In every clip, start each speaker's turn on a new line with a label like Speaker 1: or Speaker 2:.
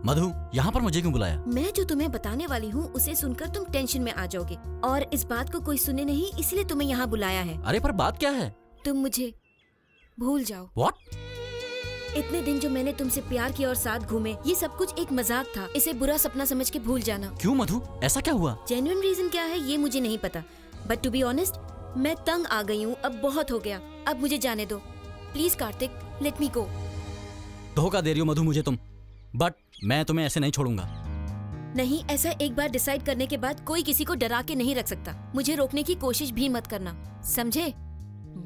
Speaker 1: मधु, यहाँ पर मुझे क्यों बुलाया?
Speaker 2: मैं जो तुम्हें बताने वाली हूँ उसे सुनकर तुम टेंशन में आ जाओगे और इस बात को कोई सुने नहीं, इसलिए तुम्हें यहाँ बुलाया है।
Speaker 1: अरे पर बात क्या है?
Speaker 2: तुम मुझे भूल जाओ।
Speaker 1: What?
Speaker 2: इतने दिन जो मैंने तुमसे प्यार किया और साथ घूमे, ये सब कुछ एक मजाक था। इसे बुरा सपना समझ के भूल जाना।
Speaker 1: क्यों मधु, ऐसा क्या हुआ?
Speaker 2: जेन्युइन रीजन क्या है ये मुझे नहीं पता, बट टू बी ऑनेस्ट मैं तंग आ गई हूँ। अब बहुत हो गया, अब मुझे जाने दो प्लीज कार्तिक, लेट मी गो।
Speaker 1: धोखा दे रही हो मधु मुझे तुम, बट मैं तुम्हें ऐसे नहीं छोड़ूंगा।
Speaker 2: नहीं, ऐसा एक बार डिसाइड करने के बाद कोई किसी को डरा के नहीं रख सकता। मुझे रोकने की कोशिश भी मत करना, समझे?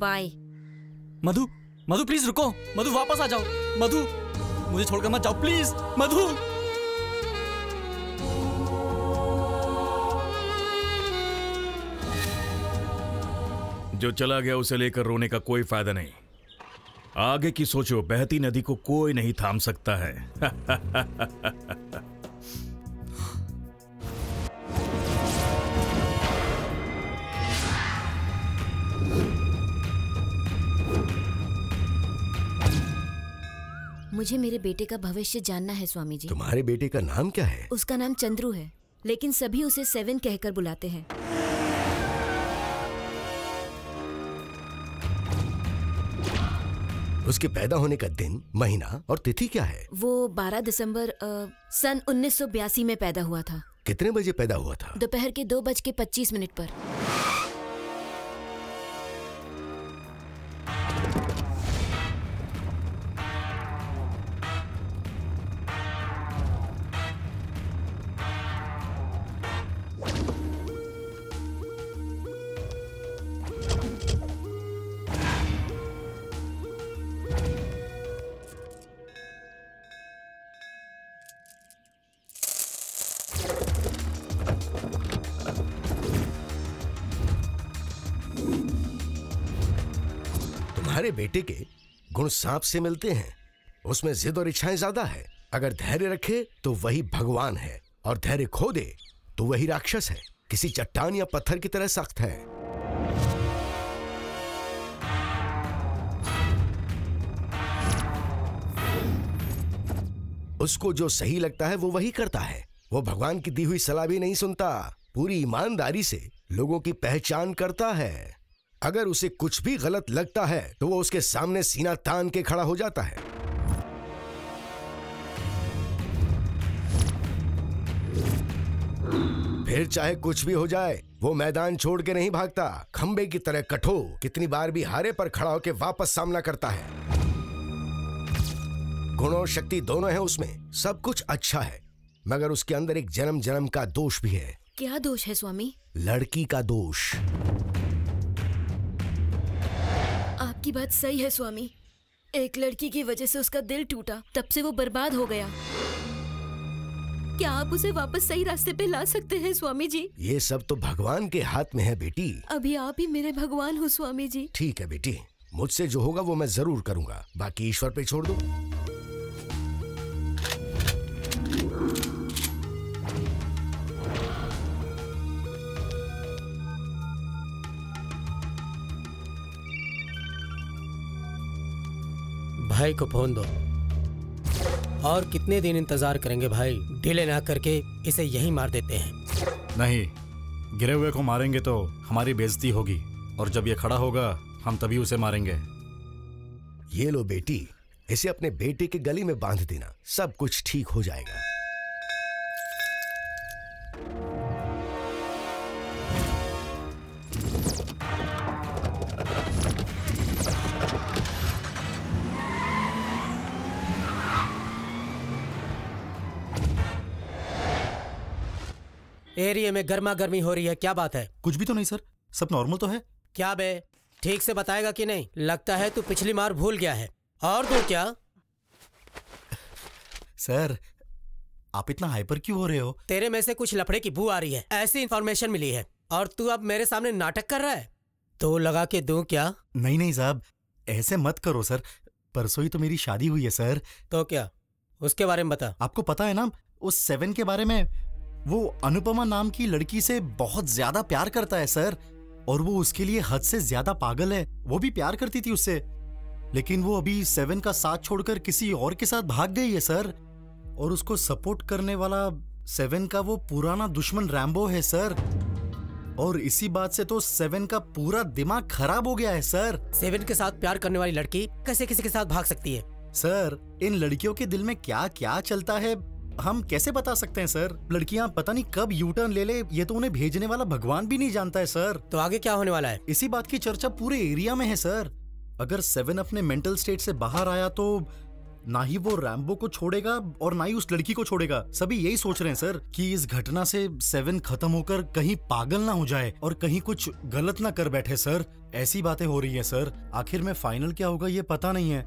Speaker 2: बाय।
Speaker 1: मधु, मधु प्लीज रुको। मधु वापस आ जाओ। मधु, मुझे छोड़कर मत जाओ प्लीज। मधु,
Speaker 3: जो चला गया उसे लेकर रोने का कोई फायदा नहीं। आगे की सोचो, बहती नदी को कोई नहीं थाम सकता है।
Speaker 2: मुझे मेरे बेटे का भविष्य जानना है स्वामी जी।
Speaker 4: तुम्हारे बेटे का नाम क्या है?
Speaker 2: उसका नाम चंद्रू है, लेकिन सभी उसे 7 कहकर बुलाते हैं।
Speaker 4: उसके पैदा होने का दिन, महीना और तिथि क्या है?
Speaker 2: वो 12 दिसंबर सन 1982 में पैदा हुआ था।
Speaker 4: कितने बजे पैदा हुआ था?
Speaker 2: दोपहर के 2:25 पर।
Speaker 4: तुम्हारे बेटे के गुण सांप से मिलते हैं। उसमें जिद और इच्छाएं ज्यादा है। अगर धैर्य रखे तो वही भगवान है, और धैर्य खो दे तो वही राक्षस है। किसी चट्टान या पत्थर की तरह सख्त है। उसको जो सही लगता है वो वही करता है। वो भगवान की दी हुई सलाह भी नहीं सुनता। पूरी ईमानदारी से लोगों की पहचान करता है। अगर उसे कुछ भी गलत लगता है तो वो उसके सामने सीना तान के खड़ा हो जाता है। फिर चाहे कुछ भी हो जाए, वो मैदान छोड़ के नहीं भागता। खंबे की तरह कठोर, कितनी बार भी हारे पर खड़ा होकर वापस सामना करता है। गुण और शक्ति दोनों है उसमें। सब कुछ अच्छा है, मगर उसके अंदर एक जन्म जन्म का दोष भी है।
Speaker 2: क्या दोष है स्वामी?
Speaker 4: लड़की का दोष।
Speaker 2: आपकी बात सही है स्वामी। एक लड़की की वजह से उसका दिल टूटा, तब से वो बर्बाद हो गया। क्या आप उसे वापस सही रास्ते पे ला सकते हैं स्वामी जी?
Speaker 4: ये सब तो भगवान के हाथ में है बेटी।
Speaker 2: अभी आप ही मेरे भगवान हो स्वामी जी।
Speaker 4: ठीक है बेटी, मुझसे जो होगा वो मैं जरूर करूंगा, बाकी ईश्वर पे छोड़ दो।
Speaker 5: भाई को फोन दो। और कितने दिन इंतजार करेंगे भाई? डिले ना करके इसे यहीं मार देते हैं।
Speaker 3: नहीं, गिरे हुए को मारेंगे तो हमारी बेइज्जती होगी, और जब ये खड़ा होगा हम तभी उसे मारेंगे।
Speaker 4: ये लो बेटी, इसे अपने बेटे के गले में बांध देना, सब कुछ ठीक हो जाएगा।
Speaker 5: एरिया में गर्मा गर्मी हो रही है, क्या बात है?
Speaker 6: कुछ भी तो नहीं सर, सब नॉर्मल तो है।
Speaker 5: क्या बे, ठीक से बताएगा कि नहीं? लगता है तू पिछली मार भूल गया है। और तो क्या?
Speaker 6: सर आप इतना हाइपर क्यों हो रहे हो?
Speaker 5: तेरे में से कुछ लफड़े की बू आ रही है, ऐसी इंफॉर्मेशन मिली है, और तू अब मेरे सामने नाटक कर रहा है। तो लगा के दूं क्या?
Speaker 6: नहीं नहीं साहब, ऐसे मत करो सर, परसों ही तो मेरी शादी हुई है सर।
Speaker 5: तो क्या, उसके बारे में बता।
Speaker 6: आपको पता है ना उस 7 के बारे में? वो अनुपमा नाम की लड़की से बहुत ज्यादा प्यार करता है सर, और वो उसके लिए हद से ज्यादा पागल है। वो भी प्यार करती थी उससे, लेकिन वो अभी 7 का साथ छोड़कर किसी और के साथ भाग गई है सर। और उसको सपोर्ट करने वाला 7 का वो पुराना दुश्मन रैम्बो है सर। और इसी बात से तो 7 का पूरा दिमाग खराब हो गया है सर।
Speaker 5: 7 के साथ प्यार करने वाली लड़की कैसे किसी के साथ भाग सकती है?
Speaker 6: सर, इन लड़कियों के दिल में क्या क्या चलता है हम कैसे बता सकते हैं सर। लड़कियां पता नहीं कब यू टर्न ले ले, ये तो उन्हें भेजने वाला भगवान भी नहीं जानता है सर।
Speaker 5: तो आगे क्या होने वाला है?
Speaker 6: इसी बात की चर्चा पूरे एरिया में है सर। अगर 7 अपने मेंटल स्टेट से बाहर आया तो ना ही वो रैम्बो को छोड़ेगा और ना ही उस लड़की को छोड़ेगा। सभी यही सोच रहे हैं सर कि इस घटना से 7 खत्म होकर कहीं पागल ना हो जाए और कहीं कुछ गलत ना कर बैठे सर। ऐसी बातें हो रही हैं सर। आखिर में फाइनल क्या होगा ये पता नहीं है।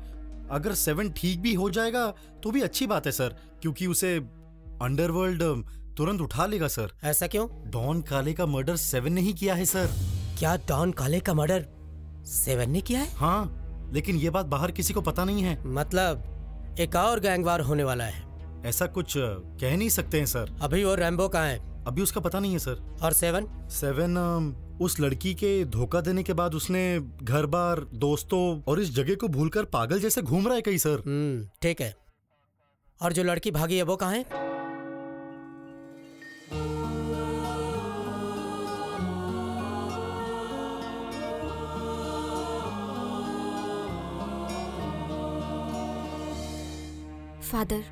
Speaker 6: अगर 7 ठीक भी हो जाएगा तो भी अच्छी बात है सर, क्योंकि उसे अंडरवर्ल्ड तुरंत उठा लेगा सर।
Speaker 5: ऐसा क्यों?
Speaker 6: डॉन काले का मर्डर 7 ने ही किया है सर।
Speaker 5: क्या डॉन काले का मर्डर 7 ने किया है?
Speaker 6: हाँ, लेकिन ये बात बाहर किसी को पता नहीं है।
Speaker 5: मतलब एक और गैंगवार होने वाला है?
Speaker 6: ऐसा कुछ कह नहीं सकते हैं सर।
Speaker 5: अभी वो रैम्बो कहाँ है?
Speaker 6: अभी उसका पता नहीं है सर।
Speaker 5: और 7?
Speaker 6: 7 उस लड़की के धोखा देने के बाद उसने घर बार, दोस्तों और इस जगह को भूलकर पागल जैसे घूम रहा है कहीं सर।
Speaker 5: ठीक है। और जो लड़की भागी है वो कहाँ है?
Speaker 7: फादर,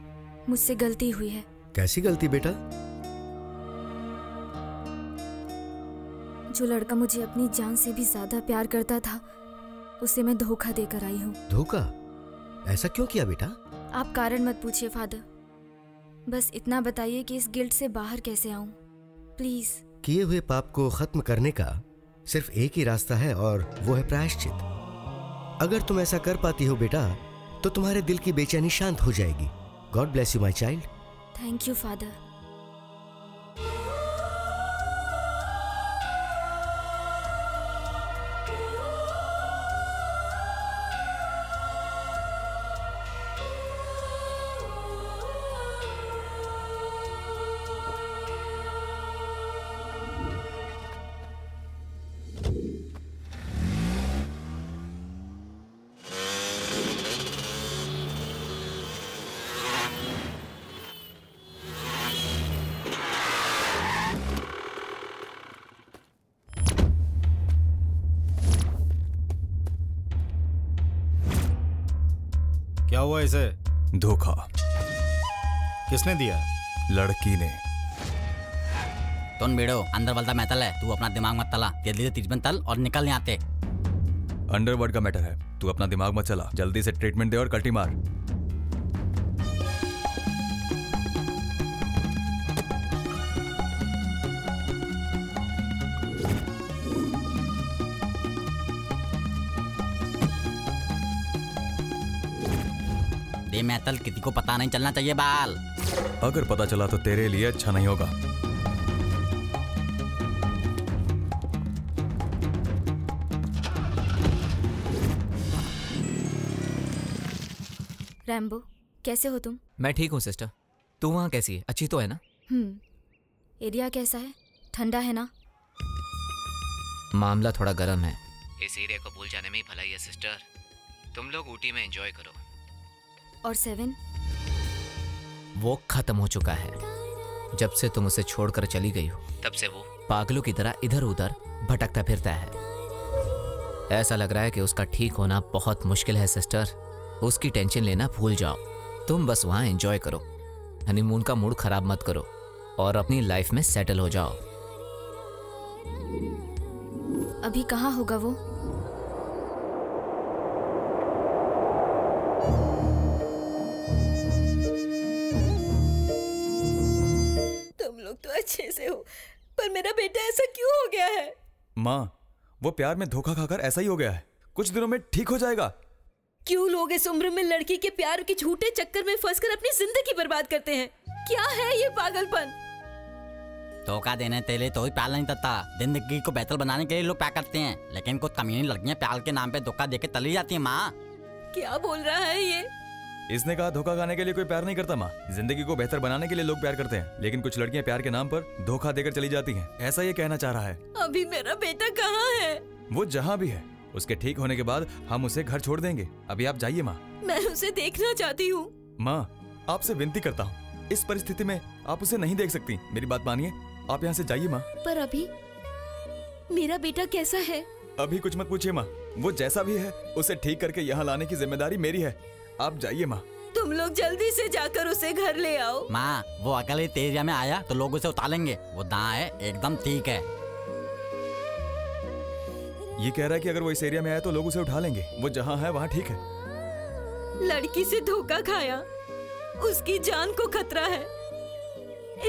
Speaker 7: मुझसे गलती हुई है।
Speaker 4: कैसी गलती बेटा?
Speaker 7: जो लड़का मुझे अपनी जान से भी ज्यादा प्यार करता था, उसे मैं धोखा देकर आई हूँ।
Speaker 4: धोखा? ऐसा क्यों किया बेटा?
Speaker 7: आप कारण मत पूछिए फादर, बस इतना बताइए कि इस गिल्ट से बाहर कैसे आऊं, प्लीज।
Speaker 4: किए हुए पाप को खत्म करने का सिर्फ एक ही रास्ता है और वो है प्रायश्चित। अगर तुम ऐसा कर पाती हो बेटा तो तुम्हारे दिल की बेचैनी शांत हो जाएगी। God bless you my child.
Speaker 7: Thank you father.
Speaker 6: क्या हुआ इसे?
Speaker 3: धोखा।
Speaker 6: किसने दिया?
Speaker 3: लड़की ने।
Speaker 1: तुम बेड़ो अंदर वाला मैटल है, तू अपना दिमाग मत तला। जल्दी से ट्रीटमेंट तल और निकल यहाँ से।
Speaker 3: अंडरवर्ल्ड का मैटर है, तू अपना दिमाग मत चला। जल्दी से ट्रीटमेंट दे और कल्टी मार।
Speaker 1: ये मैटल किसी को पता नहीं चलना चाहिए बाल।
Speaker 3: अगर पता चला तो तेरे लिए अच्छा नहीं होगा।
Speaker 7: रैम्बो, कैसे हो तुम?
Speaker 8: मैं ठीक हूँ सिस्टर। तू वहाँ कैसी है? अच्छी तो है ना?
Speaker 7: एरिया कैसा है? ठंडा है ना?
Speaker 8: मामला थोड़ा गर्म है। इस एरिया को भूल जाने में ही भलाई है सिस्टर। तुम लोग ऊटी में एंजॉय करो।
Speaker 7: और 7?
Speaker 8: वो खत्म हो चुका है। जब से तुम उसे छोड़कर चली गई हो तब से वो पागलों की तरह इधर उधर भटकता फिरता है। ऐसा लग रहा है कि उसका ठीक होना बहुत मुश्किल है सिस्टर। उसकी टेंशन लेना भूल जाओ। तुम बस वहाँ एंजॉय करो। हनीमून का मूड खराब मत करो और अपनी लाइफ में सेटल हो जाओ।
Speaker 7: अभी कहाँ होगा वो?
Speaker 2: तुम लोग तो अच्छे से हो, पर मेरा बेटा ऐसा क्यों हो गया है?
Speaker 3: माँ, वो प्यार में धोखा खाकर ऐसा ही हो गया है। कुछ दिनों में ठीक हो जाएगा।
Speaker 2: क्यों लोग इस उम्र में लड़की के प्यार के झूठे चक्कर में फंसकर अपनी जिंदगी बर्बाद करते हैं? क्या है ये पागलपन?
Speaker 1: धोखा देने के लिए तो ही प्यार नहीं करता। जिंदगी को बेहतर बनाने के लिए लोग प्यार करते हैं, लेकिन कुछ कमीनी लड़कियां प्यार के नाम पे धोखा देके चली जाती है। माँ
Speaker 2: क्या बोल रहा है ये?
Speaker 3: इसने कहा धोखा खाने के लिए कोई प्यार नहीं करता माँ। जिंदगी को बेहतर बनाने के लिए लोग प्यार करते हैं, लेकिन कुछ लड़कियां प्यार के नाम पर धोखा देकर चली जाती हैं। ऐसा ये कहना चाह रहा है।
Speaker 2: अभी मेरा बेटा कहाँ है?
Speaker 3: वो जहाँ भी है, उसके ठीक होने के बाद हम उसे घर छोड़ देंगे। अभी आप जाइए माँ।
Speaker 2: मैं उसे देखना चाहती हूँ।
Speaker 3: माँ, आपसे विनती करता हूँ, इस परिस्थिति में आप उसे नहीं देख सकती। मेरी बात मानिए, आप यहाँ से जाइए माँ।
Speaker 2: पर अभी मेरा बेटा कैसा है?
Speaker 3: अभी कुछ मत पूछिए माँ, वो जैसा भी है उसे ठीक करके यहाँ लाने की जिम्मेदारी मेरी है। आप जाइए माँ।
Speaker 2: तुम लोग जल्दी से जाकर उसे घर ले आओ।
Speaker 1: माँ, वो अकेले एरिया में आया तो लोग उसे उतारेंगे। वो दां है, एकदम ठीक है।
Speaker 3: ये कह रहा है कि अगर वो इस एरिया में आया तो लोग उसे उठा लेंगे। वो जहाँ है वहाँ ठीक है।
Speaker 2: लड़की से धोखा खाया, उसकी जान को खतरा है।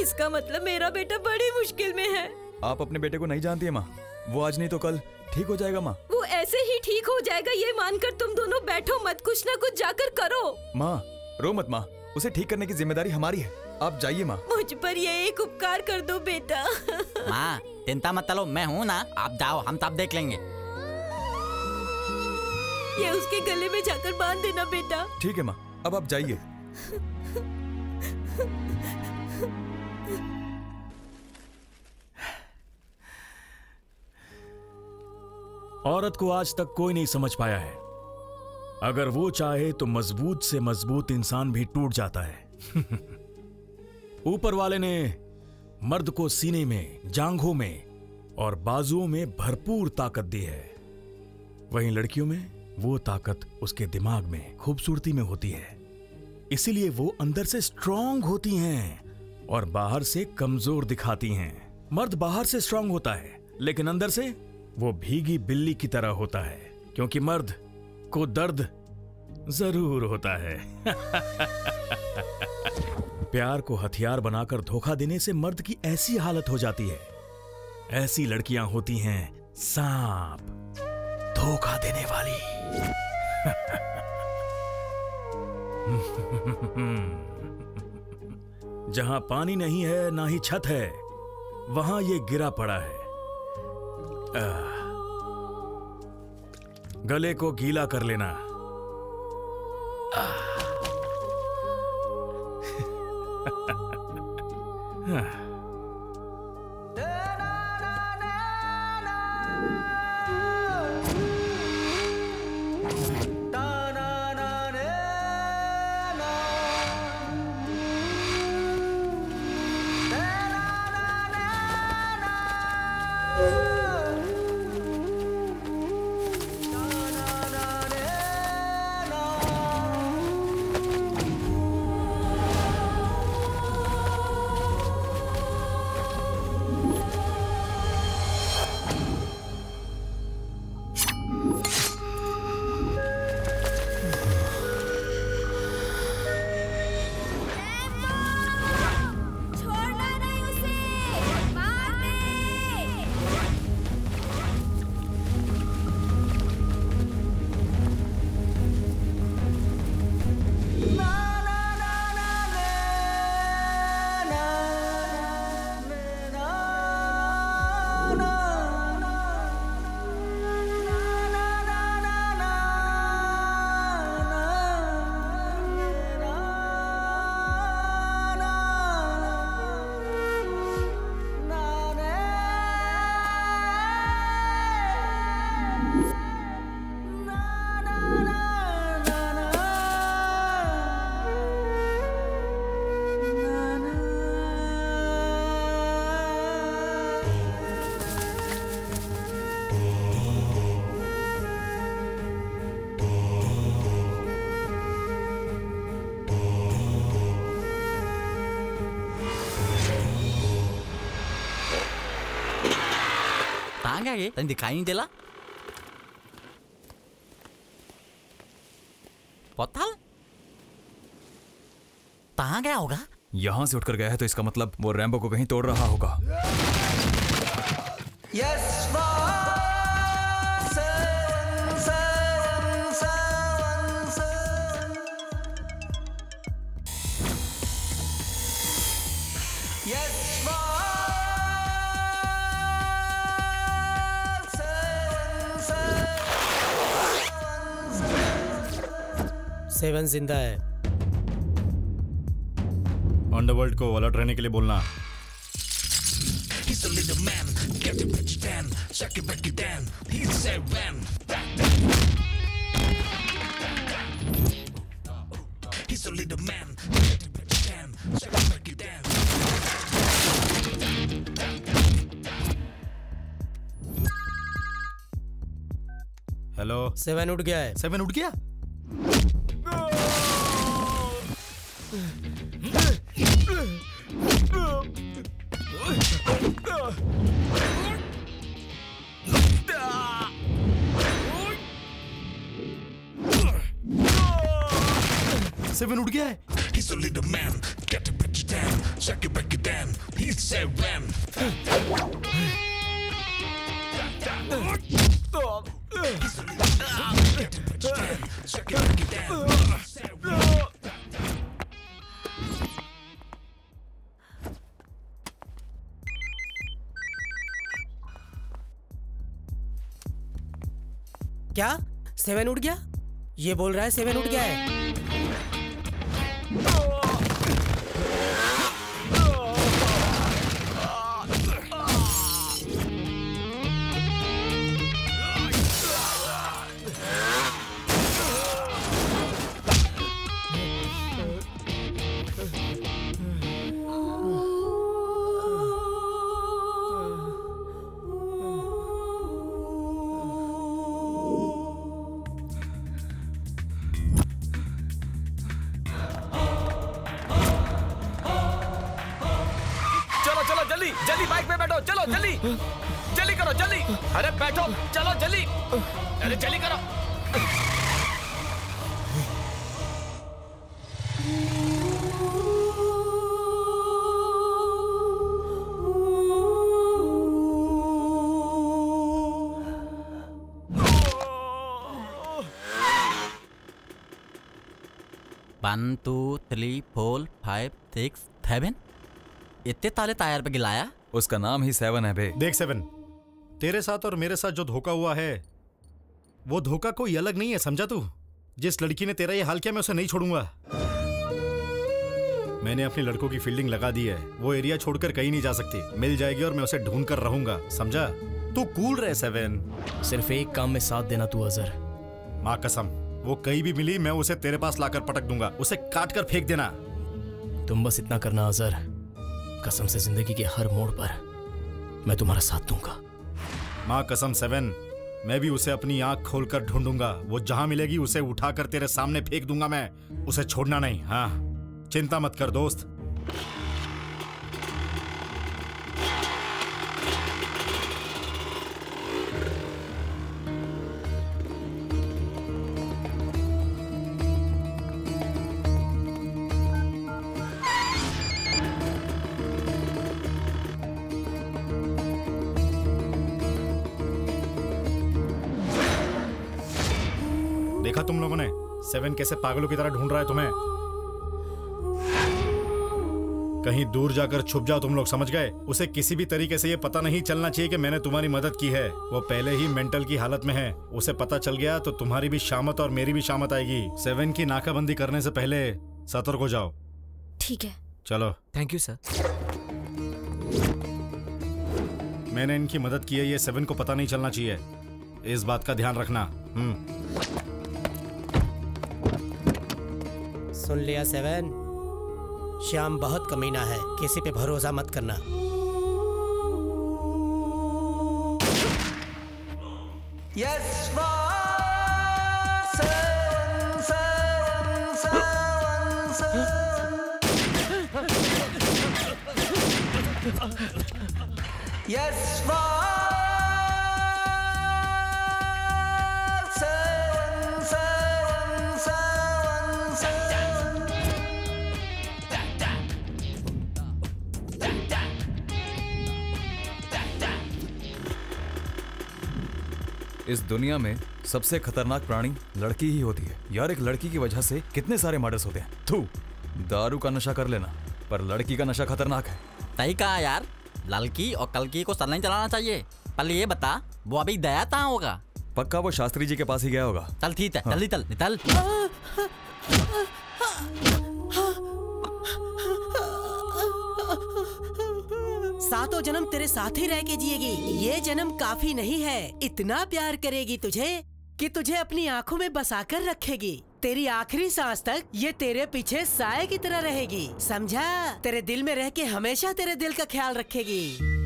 Speaker 2: इसका मतलब मेरा बेटा बड़ी मुश्किल में है।
Speaker 3: आप अपने बेटे को नहीं जानती है माँ, वो आज नहीं तो कल ठीक हो जाएगा माँ।
Speaker 2: वो ऐसे ही ठीक हो जाएगा ये मानकर तुम दोनों बैठो मत, कुछ ना कुछ जाकर करो।
Speaker 3: माँ रो मत माँ, उसे ठीक करने की जिम्मेदारी हमारी है। आप जाइए माँ।
Speaker 2: मुझ पर ये एक उपकार कर दो बेटा।
Speaker 1: माँ चिंता मत लो, मैं हूँ ना, आप जाओ, हम सब देख लेंगे।
Speaker 2: ये उसके गले में जाकर बांध देना बेटा।
Speaker 3: ठीक है माँ, अब आप जाइए।
Speaker 9: औरत को आज तक कोई नहीं समझ पाया है। अगर वो चाहे तो मजबूत से मजबूत इंसान भी टूट जाता है। ऊपर वाले ने मर्द को सीने में, जांघों में और बाजुओं में भरपूर ताकत दी है। वहीं लड़कियों में वो ताकत उसके दिमाग में, खूबसूरती में होती है। इसीलिए वो अंदर से स्ट्रांग होती हैं और बाहर से कमजोर दिखाती हैं। मर्द बाहर से स्ट्रांग होता है लेकिन अंदर से वो भीगी बिल्ली की तरह होता है, क्योंकि मर्द को दर्द जरूर होता है। प्यार को हथियार बनाकर धोखा देने से मर्द की ऐसी हालत हो जाती है। ऐसी लड़कियां होती हैं सांप, धोखा देने वाली। जहां पानी नहीं है ना ही छत है, वहां ये गिरा पड़ा है। गले को गीला कर लेना।
Speaker 1: ये तने दिखाई नहीं देला? पताल कहाँ गया होगा?
Speaker 3: यहाँ से उठकर गया है तो इसका मतलब वो रैम्बो को कहीं तोड़ रहा होगा।
Speaker 5: सेवन जिंदा है।
Speaker 6: अंडरवर्ल्ड को अलर्ट रहने के लिए बोलना। हेलो।
Speaker 5: 7 उठ गया है।
Speaker 6: 7 उठ गया? सेवन उठ गया है।
Speaker 10: He's a little man, get to put you down, shake it back it down. He's 7. He's a little man, get to put you down, shake it back it down. 7.
Speaker 5: क्या 7 उठ गया? ये बोल रहा है 7 उठ गया है।
Speaker 3: जल्दी बाइक पे बैठो, चलो जल्दी जल्दी करो, जल्दी। अरे बैठो, चलो जल्दी, अरे जल्दी करो।
Speaker 1: वन 2 3 4 5 6 7 इतने ताले टायर पे गिलाया।
Speaker 3: उसका नाम ही 7 है बे।
Speaker 6: देख 7, तेरे साथ और मेरे साथ जो धोखा हुआ है वो धोखा कोई अलग नहीं है, समझा तू? जिस लड़की ने तेरा ये हाल किया मैं उसे नहीं छोड़ूंगा। मैंने अपनी लड़कों की फील्डिंग लगा दी है, वो एरिया छोड़कर कहीं नहीं जा सकती। मिल जाएगी और मैं उसे ढूंढ कर रहूंगा, समझा? तू कूल रहे 7।
Speaker 5: सिर्फ एक काम में साथ देना तू अजहर।
Speaker 6: माँ कसम, वो कहीं भी मिली मैं उसे तेरे पास लाकर पटक दूंगा, उसे काट कर फेंक देना।
Speaker 5: तुम बस इतना करना अजहर, कसम से जिंदगी के हर मोड़ पर मैं तुम्हारा साथ दूंगा।
Speaker 6: माँ कसम 7, मैं भी उसे अपनी आंख खोलकर ढूंढूंगा। वो जहां मिलेगी उसे उठाकर तेरे सामने फेंक दूंगा मैं, उसे छोड़ना नहीं। हाँ, चिंता मत कर दोस्त। देखा तुम लोगों ने 7 कैसे पागलों की तरह ढूंढ रहा है तुम्हें। कहीं दूर जाकर छुप जाओ तुम लोग, समझ गए? उसे किसी भी तरीके से ये पता नहीं चलना चाहिए कि मैंने तुम्हारी मदद की है। वो पहले ही मेंटल की हालत में है, उसे पता चल गया तो तुम्हारी भी शामत और मेरी भी शामत आएगी। 7 की नाकाबंदी करने से पहले सतर्क हो जाओ।
Speaker 7: ठीक है।
Speaker 6: चलो।
Speaker 8: Thank you sir.
Speaker 6: मैंने इनकी मदद की है, ये 7 को पता नहीं चलना चाहिए, इस बात का ध्यान रखना।
Speaker 5: सुन लिया 7, श्याम बहुत कमीना है, किसी पे भरोसा मत करना।
Speaker 11: Yes,
Speaker 3: इस दुनिया में सबसे खतरनाक प्राणी लड़की ही होती है यार। एक लड़की की वजह से कितने सारे मर्डर्स होते हैं। थू, दारू का नशा कर लेना, पर लड़की का नशा खतरनाक है।
Speaker 1: सही कहा यार, लड़की और कलकी को सर नहीं चलाना चाहिए। पहले ये बता, वो अभी दया कहाँ होगा?
Speaker 3: पक्का वो शास्त्री जी के पास ही गया होगा।
Speaker 1: चल ठीक है, जल्दी चल निकल।
Speaker 12: सातों जन्म तेरे साथ ही रह के जिएगी। ये जन्म काफी नहीं है, इतना प्यार करेगी तुझे कि तुझे अपनी आंखों में बसाकर रखेगी। तेरी आखिरी सांस तक ये तेरे पीछे साए की तरह रहेगी, समझा? तेरे दिल में रह के हमेशा तेरे दिल का ख्याल रखेगी।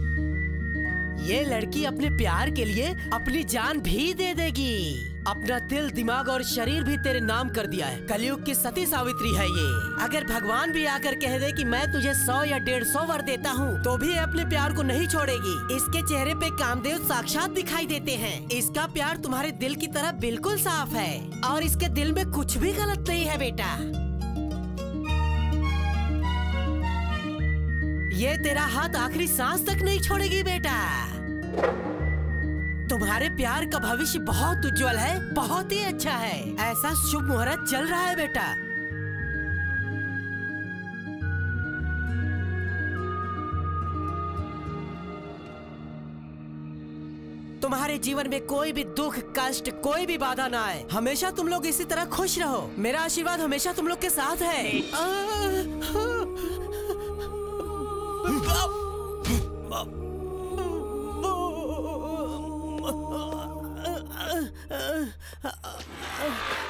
Speaker 12: ये लड़की अपने प्यार के लिए अपनी जान भी दे देगी। अपना दिल, दिमाग और शरीर भी तेरे नाम कर दिया है। कलयुग की सती सावित्री है ये। अगर भगवान भी आकर कह दे कि मैं तुझे 100 या 150 वर देता हूँ, तो भी अपने प्यार को नहीं छोड़ेगी। इसके चेहरे पे कामदेव साक्षात दिखाई देते हैं। इसका प्यार तुम्हारे दिल की तरह बिल्कुल साफ है और इसके दिल में कुछ भी गलत नहीं है बेटा। ये तेरा हाथ आखिरी सांस तक नहीं छोड़ेगी बेटा। तुम्हारे प्यार का भविष्य बहुत उज्जवल है, बहुत ही अच्छा है। ऐसा शुभ मुहूर्त चल रहा है बेटा। तुम्हारे जीवन में कोई भी दुख, कष्ट, कोई भी बाधा ना आए। हमेशा तुम लोग इसी तरह खुश रहो। मेरा आशीर्वाद हमेशा तुम लोग के साथ है।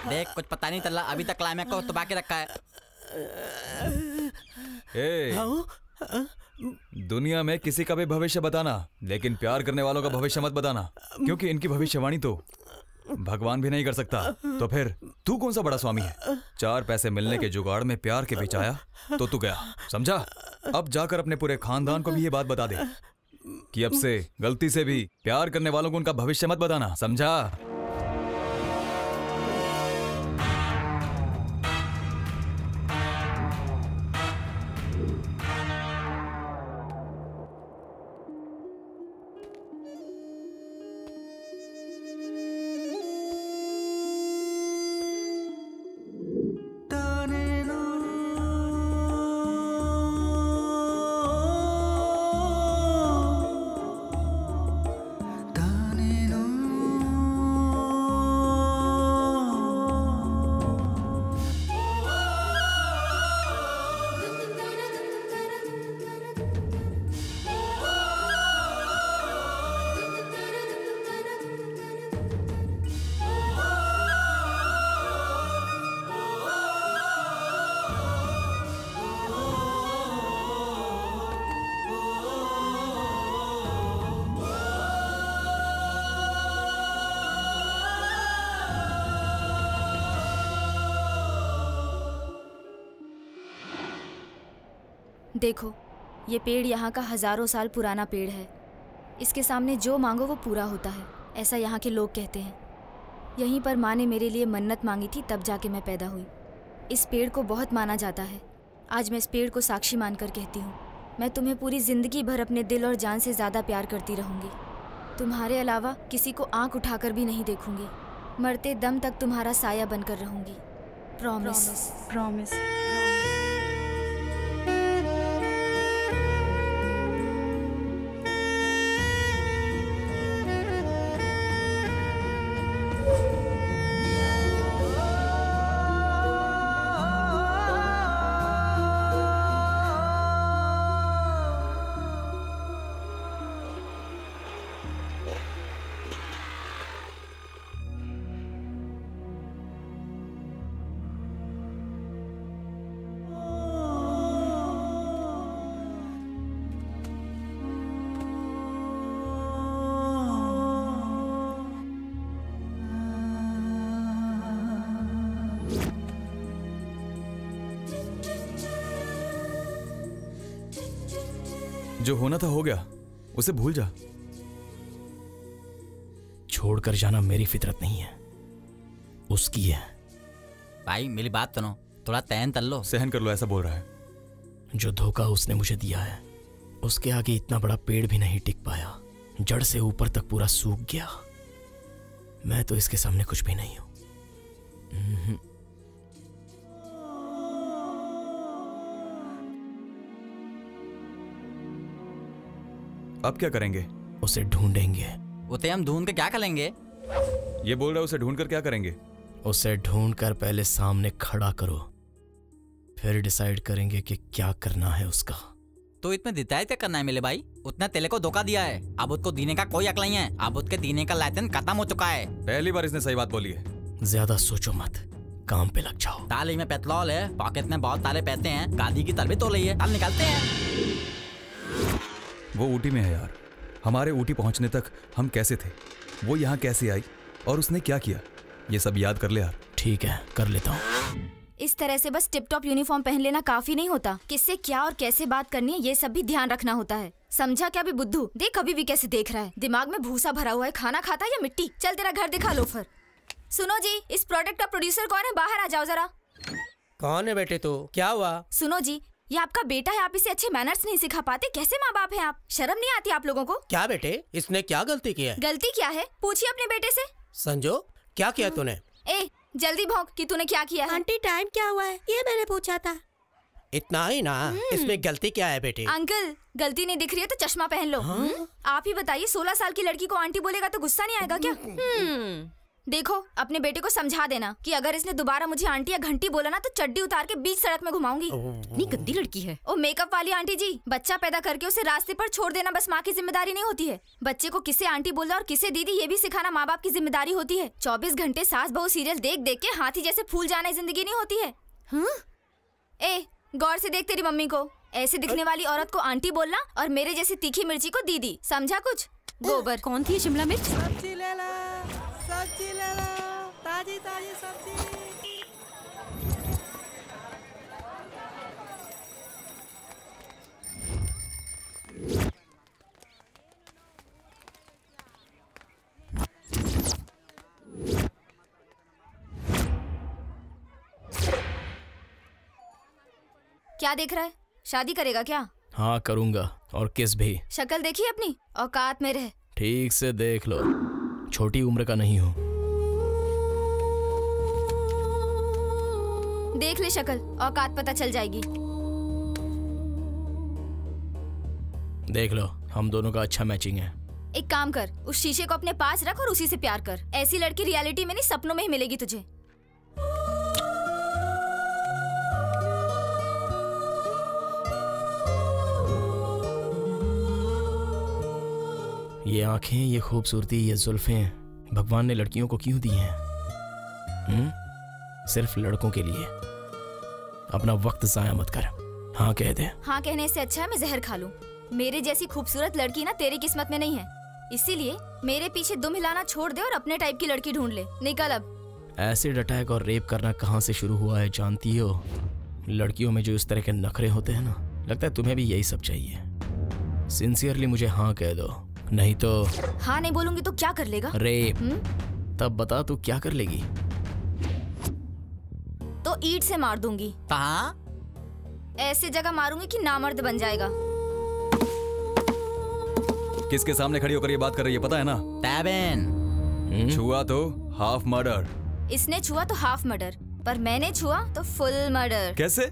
Speaker 1: देख, कुछ पता नहीं चला, अभी तक क्लाइमैक्स को दबा के रखा है।
Speaker 3: दुनिया में किसी का भी भविष्य बताना, लेकिन प्यार करने वालों का भविष्य मत बताना, क्योंकि इनकी भविष्यवाणी तो भगवान भी नहीं कर सकता। तो फिर तू कौन सा बड़ा स्वामी है? 4 पैसे मिलने के जुगाड़ में प्यार के बीच आया तो तू गया, समझा? अब जाकर अपने पूरे खानदान को भी ये बात बता दे कि अब से गलती से भी प्यार करने वालों को उनका भविष्य मत बताना, समझा?
Speaker 7: देखो, ये पेड़ यहाँ का हजारों साल पुराना पेड़ है। इसके सामने जो मांगो वो पूरा होता है, ऐसा यहाँ के लोग कहते हैं। यहीं पर माँ ने मेरे लिए मन्नत मांगी थी, तब जाके मैं पैदा हुई। इस पेड़ को बहुत माना जाता है। आज मैं इस पेड़ को साक्षी मानकर कहती हूँ, मैं तुम्हें पूरी जिंदगी भर अपने दिल और जान से ज़्यादा प्यार करती रहूँगी। तुम्हारे अलावा किसी को आँख उठाकर भी नहीं देखूँगी। मरते दम तक तुम्हारा साया बनकर रहूँगी। प्रॉमिस।
Speaker 13: प्रॉमिस।
Speaker 3: जो होना था हो गया, उसे भूल जा।
Speaker 5: छोड़कर जाना मेरी फितरत नहीं है, उसकी है।
Speaker 1: भाई मेरी बात सुनो, थोड़ा तहन तल लो।
Speaker 3: सहन कर लो, ऐसा बोल रहा है।
Speaker 5: जो धोखा उसने मुझे दिया है, उसके आगे इतना बड़ा पेड़ भी नहीं टिक पाया। जड़ से ऊपर तक पूरा सूख गया। मैं तो इसके सामने कुछ भी नहीं हूं।
Speaker 3: अब क्या करेंगे?
Speaker 5: उसे ढूंढेंगे।
Speaker 1: उसे हम ढूंढ के क्या करेंगे?
Speaker 3: ये बोल रहा है उसे ढूंढ कर क्या करेंगे?
Speaker 5: उसे ढूंढ कर पहले सामने खड़ा करो, फिर डिसाइड करेंगे कि क्या करना है उसका।
Speaker 1: तो इसमें डिसाइड क्या करना है मेरे भाई? उसने तेले को धोखा दिया है, अब उसको देने का कोई हक नहीं है। अब उसके देने का लाइसेंस खत्म हो चुका है।
Speaker 3: पहली बार इसने सही बात बोली है।
Speaker 5: ज्यादा सोचो मत, काम पे लग जाओ।
Speaker 1: ताली में पेट्रोल है, पॉकेट में बहुत सारे पैसे हैं, गाड़ी की तलबी तो ली है, ताल निकालते हैं।
Speaker 3: वो ऊटी में है यार। हमारे ऊटी पहुंचने तक हम कैसे थे, वो यहाँ कैसे आई और उसने क्या किया, ये सब याद कर ले यार।
Speaker 5: ठीक है, कर लेता हूँ।
Speaker 7: इस तरह से बस टिप टॉप यूनिफॉर्म पहन लेना काफी नहीं होता। किससे क्या और कैसे बात करनी है ये सब भी ध्यान रखना होता है। समझा क्या भी बुद्धू? देख अभी भी कैसे देख रहा है, दिमाग में भूसा भरा हुआ है। खाना खाता है या मिट्टी? चल तेरा घर दिखा लोफर। सुनो जी, इस प्रोडक्ट का प्रोड्यूसर कौन है? बाहर आ जाओ जरा।
Speaker 12: कौन है बेटे तू? क्या हुआ?
Speaker 7: सुनो जी, ये आपका बेटा है, आप इसे अच्छे मैनर्स नहीं सिखा पाते। कैसे माँ बाप हैं आप? शर्म नहीं आती आप लोगों को?
Speaker 12: क्या बेटे, इसने क्या गलती की है?
Speaker 7: गलती क्या है? पूछिए अपने बेटे से।
Speaker 12: संजो, क्या किया तूने?
Speaker 7: ए जल्दी भौंक कि तूने क्या किया है।
Speaker 13: आंटी टाइम क्या हुआ है ये मैंने पूछा था।
Speaker 12: इतना ही ना, इसमें गलती क्या है बेटी?
Speaker 7: अंकल गलती नहीं दिख रही है तो चश्मा पहन लो। आप ही बताइए, 16 साल की लड़की को आंटी बोलेगा तो गुस्सा नहीं आएगा क्या? देखो अपने बेटे को समझा देना कि अगर इसने दोबारा मुझे आंटी या घंटी बोला ना तो चड्डी उतार के बीच सड़क में घुमाऊंगी।
Speaker 2: इतनी गंदी लड़की है।
Speaker 7: ओ मेकअप वाली आंटी जी, बच्चा पैदा करके उसे रास्ते पर छोड़ देना बस माँ की जिम्मेदारी नहीं होती है। बच्चे को किसे आंटी बोलना और किसे दीदी ये भी सिखाना माँ बाप की जिम्मेदारी होती है। 24 घंटे सास बहू सीरियल देख देख के हाथी जैसे फूल जाना जिंदगी नहीं होती है। ए गौर से देख तेरी मम्मी को, ऐसे दिखने वाली औरत को आंटी बोलना और मेरे जैसी तीखी मिर्ची को दीदी, समझा कुछ? गोबर।
Speaker 2: कौन थी शिमला मिर्च?
Speaker 12: सब्जी ले ला, सब्जी ले ला, ताजी ताजी सब्जी।
Speaker 7: क्या देख रहा है? शादी करेगा क्या?
Speaker 5: हाँ करूंगा, और किस भी।
Speaker 7: शक्ल देखी अपनी, औकात में रह।
Speaker 5: ठीक से देख लो, छोटी उम्र का नहीं हूँ।
Speaker 7: देख ले शक्ल, औकात पता चल जाएगी।
Speaker 5: देख लो, हम दोनों का अच्छा मैचिंग है।
Speaker 7: एक काम कर, उस शीशे को अपने पास रख और उसी से प्यार कर। ऐसी लड़की रियलिटी में नहीं सपनों में ही मिलेगी तुझे।
Speaker 5: ये आंखें, ये खूबसूरती, ये जुल्फें भगवान ने लड़कियों को क्यों दी हैं? सिर्फ लड़कों के लिए। अपना वक्त जाया मत कर, हाँ कह दे।
Speaker 7: हाँ कहने से अच्छा है मैं जहर खा लूं। मेरे जैसी खूबसूरत लड़की ना तेरी किस्मत में नहीं है, इसीलिए मेरे पीछे दुम हिलाना छोड़ दे और अपने टाइप की लड़की ढूंढ ले। निकल अब।
Speaker 5: एसिड अटैक और रेप करना कहाँ से शुरू हुआ है जानती हो? लड़कियों में जो इस तरह के नखरे होते हैं ना, लगता है तुम्हें भी यही सब चाहिए। सिंसियरली मुझे हाँ कह दो, नहीं तो।
Speaker 7: हाँ नहीं बोलूंगी तो क्या कर लेगा?
Speaker 5: रेप। तब बता तू क्या कर लेगी?
Speaker 7: तो ईंट से मार दूंगी।
Speaker 1: कहाँ?
Speaker 7: ऐसे जगह मारूंगी कि नामर्द बन जाएगा।
Speaker 3: किसके सामने खड़ी होकर ये बात कर रही है पता है ना?
Speaker 1: टैबिन।
Speaker 3: छुआ तो हाफ मर्डर।
Speaker 7: इसने छुआ तो हाफ मर्डर, पर मैंने छुआ तो फुल मर्डर।
Speaker 3: कैसे?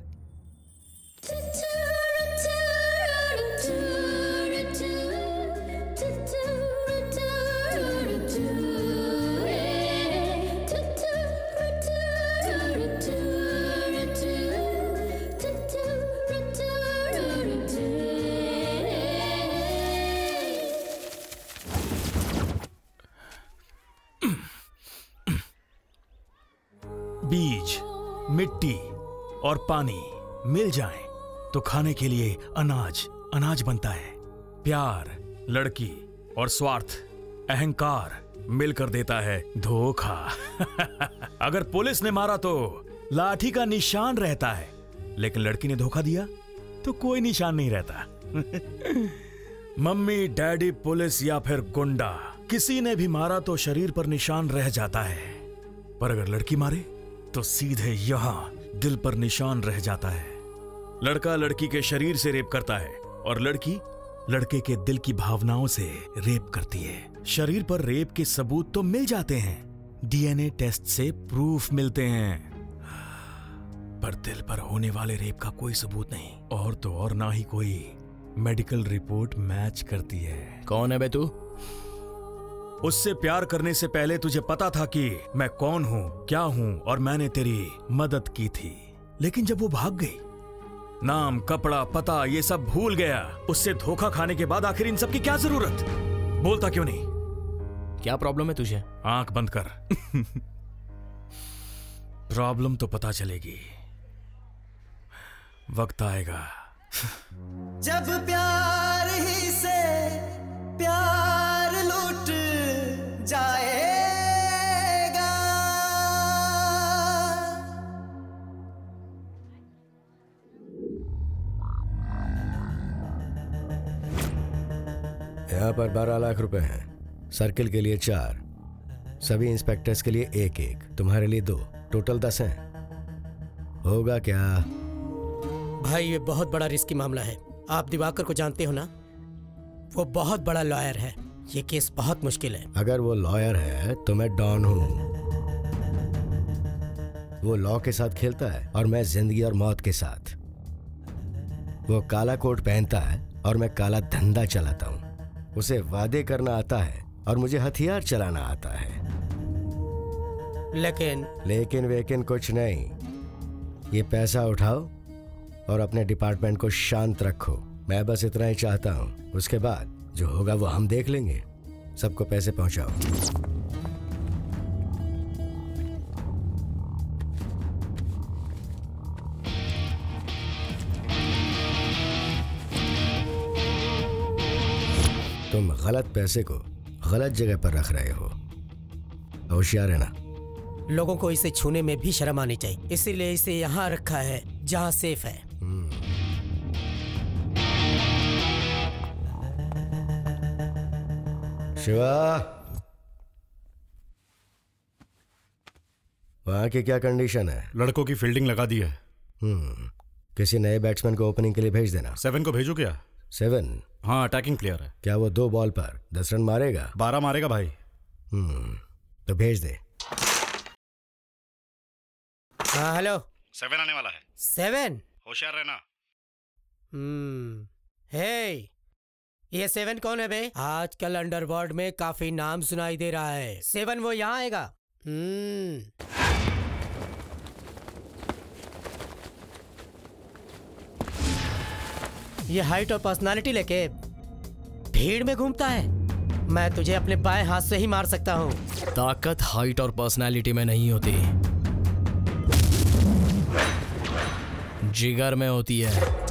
Speaker 9: बीज, मिट्टी और पानी मिल जाएं तो खाने के लिए अनाज बनता है। प्यार, लड़की और स्वार्थ, अहंकार मिलकर देता है धोखा। अगर पुलिस ने मारा तो लाठी का निशान रहता है, लेकिन लड़की ने धोखा दिया तो कोई निशान नहीं रहता। मम्मी, डैडी, पुलिस या फिर गुंडा, किसी ने भी मारा तो शरीर पर निशान रह जाता है, पर अगर लड़की मारे तो सीधे यहाँ दिल पर निशान रह जाता है। लड़का लड़की के शरीर से रेप करता है और लड़की लड़के के दिल की भावनाओं से रेप करती है। शरीर पर रेप के सबूत तो मिल जाते हैं, डीएनए टेस्ट से प्रूफ मिलते हैं, पर दिल पर होने वाले रेप का कोई सबूत नहीं, और तो और ना ही कोई मेडिकल रिपोर्ट मैच करती है।
Speaker 5: कौन है बे तू?
Speaker 9: उससे प्यार करने से पहले तुझे पता था कि मैं कौन हूँ, क्या हूँ, और मैंने तेरी मदद की थी, लेकिन जब वो भाग गई, नाम, कपड़ा, पता ये सब भूल गया। उससे धोखा खाने के बाद आखिर इन सब की क्या जरूरत? बोलता क्यों नहीं?
Speaker 5: क्या प्रॉब्लम है तुझे?
Speaker 9: आंख बंद कर। प्रॉब्लम तो पता चलेगी, वक्त आएगा।
Speaker 12: जब प्यार ही से प्यार लूट जाएगा,
Speaker 4: यहाँ पर 12 लाख रुपए हैं। सर्किल के लिए 4, सभी इंस्पेक्टर्स के लिए 1-1, तुम्हारे लिए 2, टोटल 10 हैं। होगा क्या?
Speaker 14: भाई ये बहुत बड़ा रिस्की मामला है। आप दिवाकर को जानते हो ना? वो बहुत बड़ा लॉयर है। ये केस बहुत मुश्किल है।
Speaker 4: अगर वो लॉयर है तो मैं डॉन हूँ। वो लॉ के साथ खेलता है और मैं जिंदगी और मौत के साथ। वो काला कोट पहनता है और मैं काला धंधा चलाता हूँ। उसे वादे करना आता है और मुझे हथियार चलाना आता है। लेकिन वेकिन कुछ नहीं। ये पैसा उठाओ और अपने डिपार्टमेंट को शांत रखो। मैं बस इतना ही चाहता हूँ। उसके बाद जो होगा वो हम देख लेंगे। सबको पैसे पहुंचाओ। तुम गलत पैसे को गलत जगह पर रख रहे हो। होशियार है ना?
Speaker 14: लोगों को इसे छूने में भी शर्म आनी चाहिए, इसीलिए इसे यहाँ रखा है जहाँ सेफ है।
Speaker 4: शिवा, वहाँ की क्या कंडीशन है?
Speaker 6: लड़कों की फील्डिंग लगा दी है।
Speaker 4: किसी नए बैट्समैन को ओपनिंग के लिए भेज देना।
Speaker 6: 7 को भेजो क्या?
Speaker 4: 7?
Speaker 6: हाँ, अटैकिंग प्लेयर है।
Speaker 4: क्या वो 2 बॉल पर 10 रन मारेगा?
Speaker 6: 12 मारेगा भाई।
Speaker 4: तो भेज दे।
Speaker 14: हाँ हेलो।
Speaker 6: 7 आने वाला है।
Speaker 14: 7?
Speaker 6: होशियार रहना।
Speaker 14: हे, ये 7 कौन है बे? आजकल अंडरवर्ल्ड में काफी नाम सुनाई दे रहा है। 7 वो यहाँ आएगा। ये हाइट और पर्सनालिटी लेके भीड़ में घूमता है। मैं तुझे अपने बाएं हाथ से ही मार सकता हूँ।
Speaker 5: ताकत हाइट और पर्सनालिटी में नहीं होती, जिगर में होती है।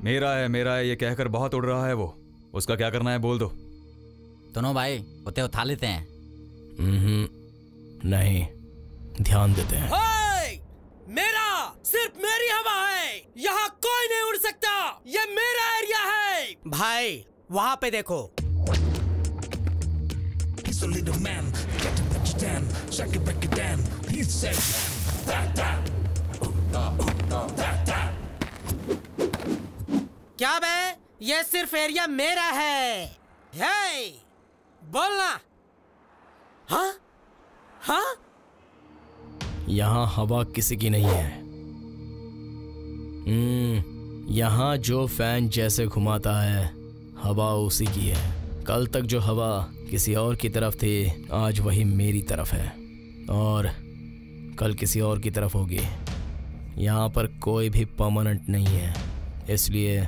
Speaker 3: मेरा है ये कहकर बहुत उड़ रहा है वो। उसका क्या करना है बोल दो।
Speaker 1: दोनों भाई उते उठा लेते हैं।
Speaker 5: नहीं, ध्यान देते हैं।
Speaker 14: मेरा सिर्फ मेरी हवा है, यहाँ कोई नहीं उड़ सकता, ये मेरा एरिया है। भाई वहाँ पे देखो। क्या बे, ये सिर्फ एरिया मेरा है। हे, बोलना। हाँ हाँ,
Speaker 5: यहाँ हवा किसी की नहीं है। यहाँ जो फैन जैसे घुमाता है हवा उसी की है। कल तक जो हवा किसी और की तरफ थी आज वही मेरी तरफ है और कल किसी और की तरफ होगी। यहाँ पर कोई भी परमानेंट नहीं है, इसलिए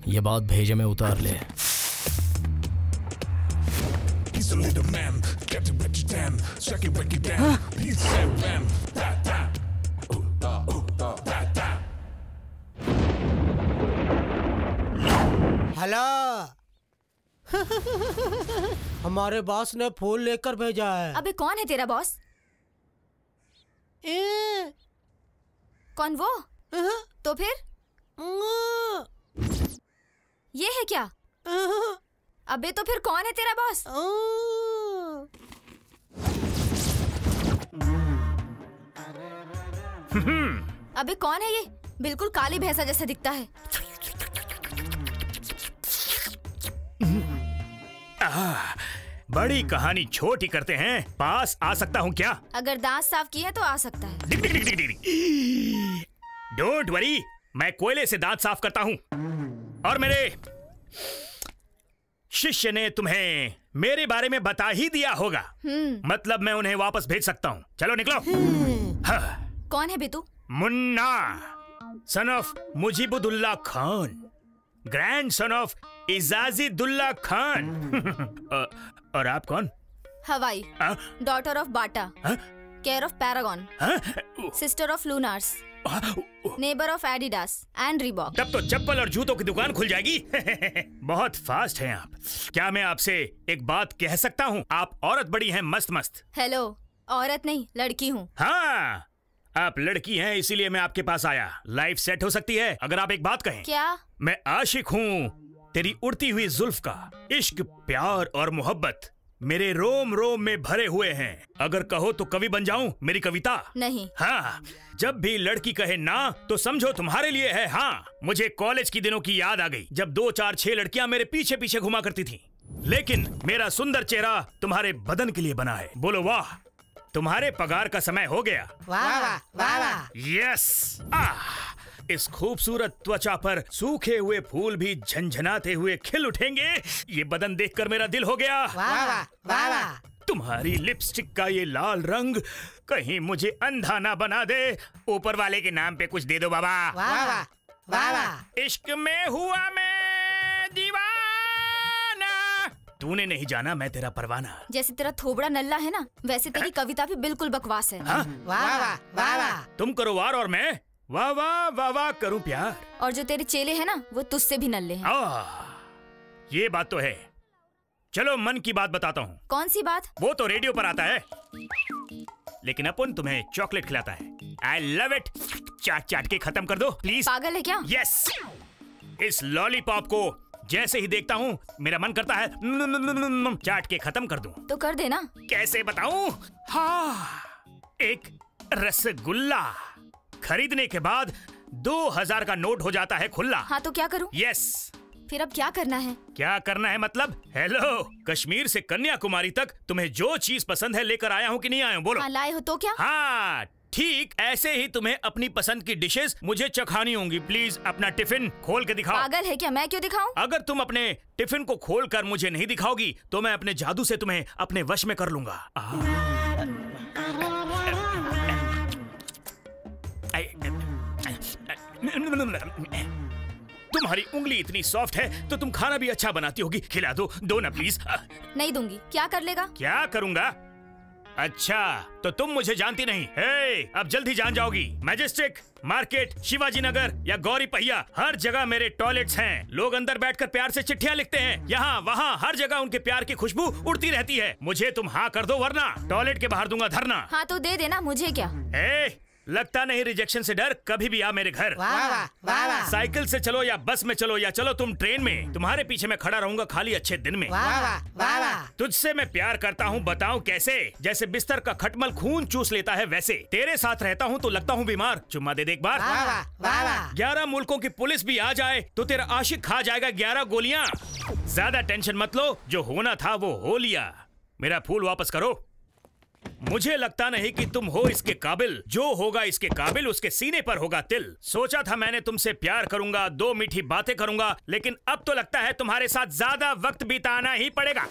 Speaker 5: ये बात भेजे में उतार ले।
Speaker 14: हेलो। हमारे बॉस ने फूल लेकर भेजा है।
Speaker 7: अबे कौन है तेरा बॉस? कौन वो? तो फिर ये है क्या? अबे तो फिर कौन है तेरा बॉस? अबे कौन है ये? बिल्कुल काली भैंसा जैसा दिखता है।
Speaker 9: बड़ी कहानी छोटी करते हैं। पास आ सकता हूँ क्या?
Speaker 7: अगर दांत साफ किए तो आ सकता है।
Speaker 9: डोंट वरी, मैं कोयले से दांत साफ करता हूँ। और मेरे शिष्य ने तुम्हें मेरे बारे में बता ही दिया होगा। मतलब मैं उन्हें वापस भेज सकता हूँ। चलो निकलो।
Speaker 7: कौन है बेतू?
Speaker 9: Munna, son of Mujibuddaula Khan, grandson of Ijazuddaula Khan. और आप कौन?
Speaker 7: Hawai, daughter of Bata, care of Paragon, sister of Lunars, neighbour of Adidas and Reebok.
Speaker 9: तब तो चप्पल और जूतों की दुकान खुल जाएगी। बहुत फास्ट हैं आप। क्या मैं आपसे एक बात कह सकता हूँ? आप औरत बड़ी हैं मस्त मस्त।
Speaker 7: हेलो, औरत नहीं लड़की हूँ।
Speaker 9: हाँ, आप लड़की हैं इसीलिए मैं आपके पास आया। लाइफ सेट हो सकती है अगर आप एक बात कहें।
Speaker 7: क्या?
Speaker 9: मैं आशिक हूँ तेरी उड़ती हुई जुल्फ का। इश्क, प्यार और मोहब्बत मेरे रोम रोम में भरे हुए हैं। अगर कहो तो कवि बन जाऊं, मेरी कविता।
Speaker 7: नहीं।
Speaker 9: हाँ, जब भी लड़की कहे ना तो समझो तुम्हारे लिए है हाँ। मुझे कॉलेज की दिनों की याद आ गई जब 2 4 6 लड़कियां मेरे पीछे पीछे घुमा करती थी। लेकिन मेरा सुंदर चेहरा तुम्हारे बदन के लिए बना है। बोलो वाह। तुम्हारे पगार का समय हो गया।
Speaker 14: वाह वाह वाह वाह।
Speaker 9: यस। इस खूबसूरत त्वचा पर सूखे हुए फूल भी झंझनाते हुए खिल उठेंगे। ये बदन देखकर मेरा दिल हो गया।
Speaker 14: वाह वाह वाह वाह।
Speaker 9: तुम्हारी लिपस्टिक का ये लाल रंग कहीं मुझे अंधा ना बना दे। ऊपर वाले के नाम पे कुछ दे दो बाबा।
Speaker 14: वाह वाह वाह वाह।
Speaker 9: इश्क में हुआ मैं दीवाना। तूने नहीं जाना मैं तेरा परवाना।
Speaker 7: जैसे तेरा थोबड़ा नल्ला है ना, वैसे तेरी कविता भी बिल्कुल बकवास है।
Speaker 14: वाह वाह वाह वाह।
Speaker 9: तुम करो वार और मैं वाह वाह वाह वाह करूं प्यार।
Speaker 7: और जो तेरे चेले हैं ना वो तुझसे भी नल्ले हैं।
Speaker 9: ये बात तो है। चलो मन की बात बताता हूँ।
Speaker 7: कौन सी बात?
Speaker 9: वो तो रेडियो पर आता है, लेकिन अपन तुम्हें चॉकलेट खिलाता है। I love it. चाट चाट के खत्म कर दो प्लीज।
Speaker 7: पागल है क्या?
Speaker 9: यस। इस लॉलीपॉप को जैसे ही देखता हूँ मेरा मन करता है चाट के खत्म कर दूं।
Speaker 7: तो कर देना।
Speaker 9: कैसे बताऊं? हाँ, एक रसगुल्ला खरीदने के बाद 2000 का नोट हो जाता है खुल्ला।
Speaker 7: हाँ तो क्या करूं?
Speaker 9: यस।
Speaker 7: फिर अब क्या करना है?
Speaker 9: क्या करना है मतलब? हेलो, कश्मीर से कन्याकुमारी तक तुम्हें जो चीज पसंद है लेकर आया हूँ कि नहीं आया हूँ? बोलो।
Speaker 7: हाँ, लाए हो तो क्या?
Speaker 9: हाँ ठीक ऐसे ही तुम्हें अपनी पसंद की डिशेस मुझे चखानी होंगी। प्लीज अपना टिफिन खोल के दिखाओ।
Speaker 7: पागल है क्या? मैं क्यों दिखाऊं?
Speaker 9: अगर तुम अपने टिफिन को खोल कर मुझे नहीं दिखाओगी तो मैं अपने जादू से तुम्हें अपने वश में कर लूंगा। तुम्हारी उंगली इतनी सॉफ्ट है तो तुम खाना भी अच्छा बनाती होगी। खिला दो ना प्लीज।
Speaker 7: नहीं दूंगी। क्या कर लेगा?
Speaker 9: क्या करूंगा? अच्छा, तो तुम मुझे जानती नहीं। हे, अब जल्दी जान जाओगी। मैजेस्टिक, मार्केट, शिवाजी नगर या गौरी पहिया, हर जगह मेरे टॉयलेट्स हैं। लोग अंदर बैठकर प्यार से चिट्ठियां लिखते हैं। यहाँ वहाँ हर जगह उनके प्यार की खुशबू उड़ती रहती है। मुझे तुम हाँ कर दो, वरना टॉयलेट के बाहर दूंगा धरना।
Speaker 7: हाँ तो दे देना, मुझे क्या।
Speaker 9: लगता नहीं रिजेक्शन से डर, कभी भी आ मेरे घर।
Speaker 12: वाह वाह वाह वाह।
Speaker 9: साइकिल से चलो या बस में चलो या चलो तुम ट्रेन में, तुम्हारे पीछे मैं खड़ा रहूंगा खाली अच्छे दिन में।
Speaker 12: वाह वाह वाह वाह।
Speaker 9: तुझसे मैं प्यार करता हूँ, बताऊँ कैसे? जैसे बिस्तर का खटमल खून चूस लेता है वैसे। तेरे साथ रहता हूँ तो लगता हूँ बीमार। चुम्मा दे एक बार। 11 मुल्कों की पुलिस भी आ जाए तो तेरा आशिक खा जाएगा 11 गोलियां। ज्यादा टेंशन मत लो, जो होना था वो हो लिया। मेरा फूल वापस करो। मुझे लगता नहीं कि तुम हो इसके काबिल। जो होगा इसके काबिल उसके सीने पर होगा तिल। सोचा था मैंने तुमसे प्यार करूंगा, 2 मीठी बातें करूंगा, लेकिन अब तो लगता है तुम्हारे साथ ज्यादा वक्त बिताना ही पड़ेगा।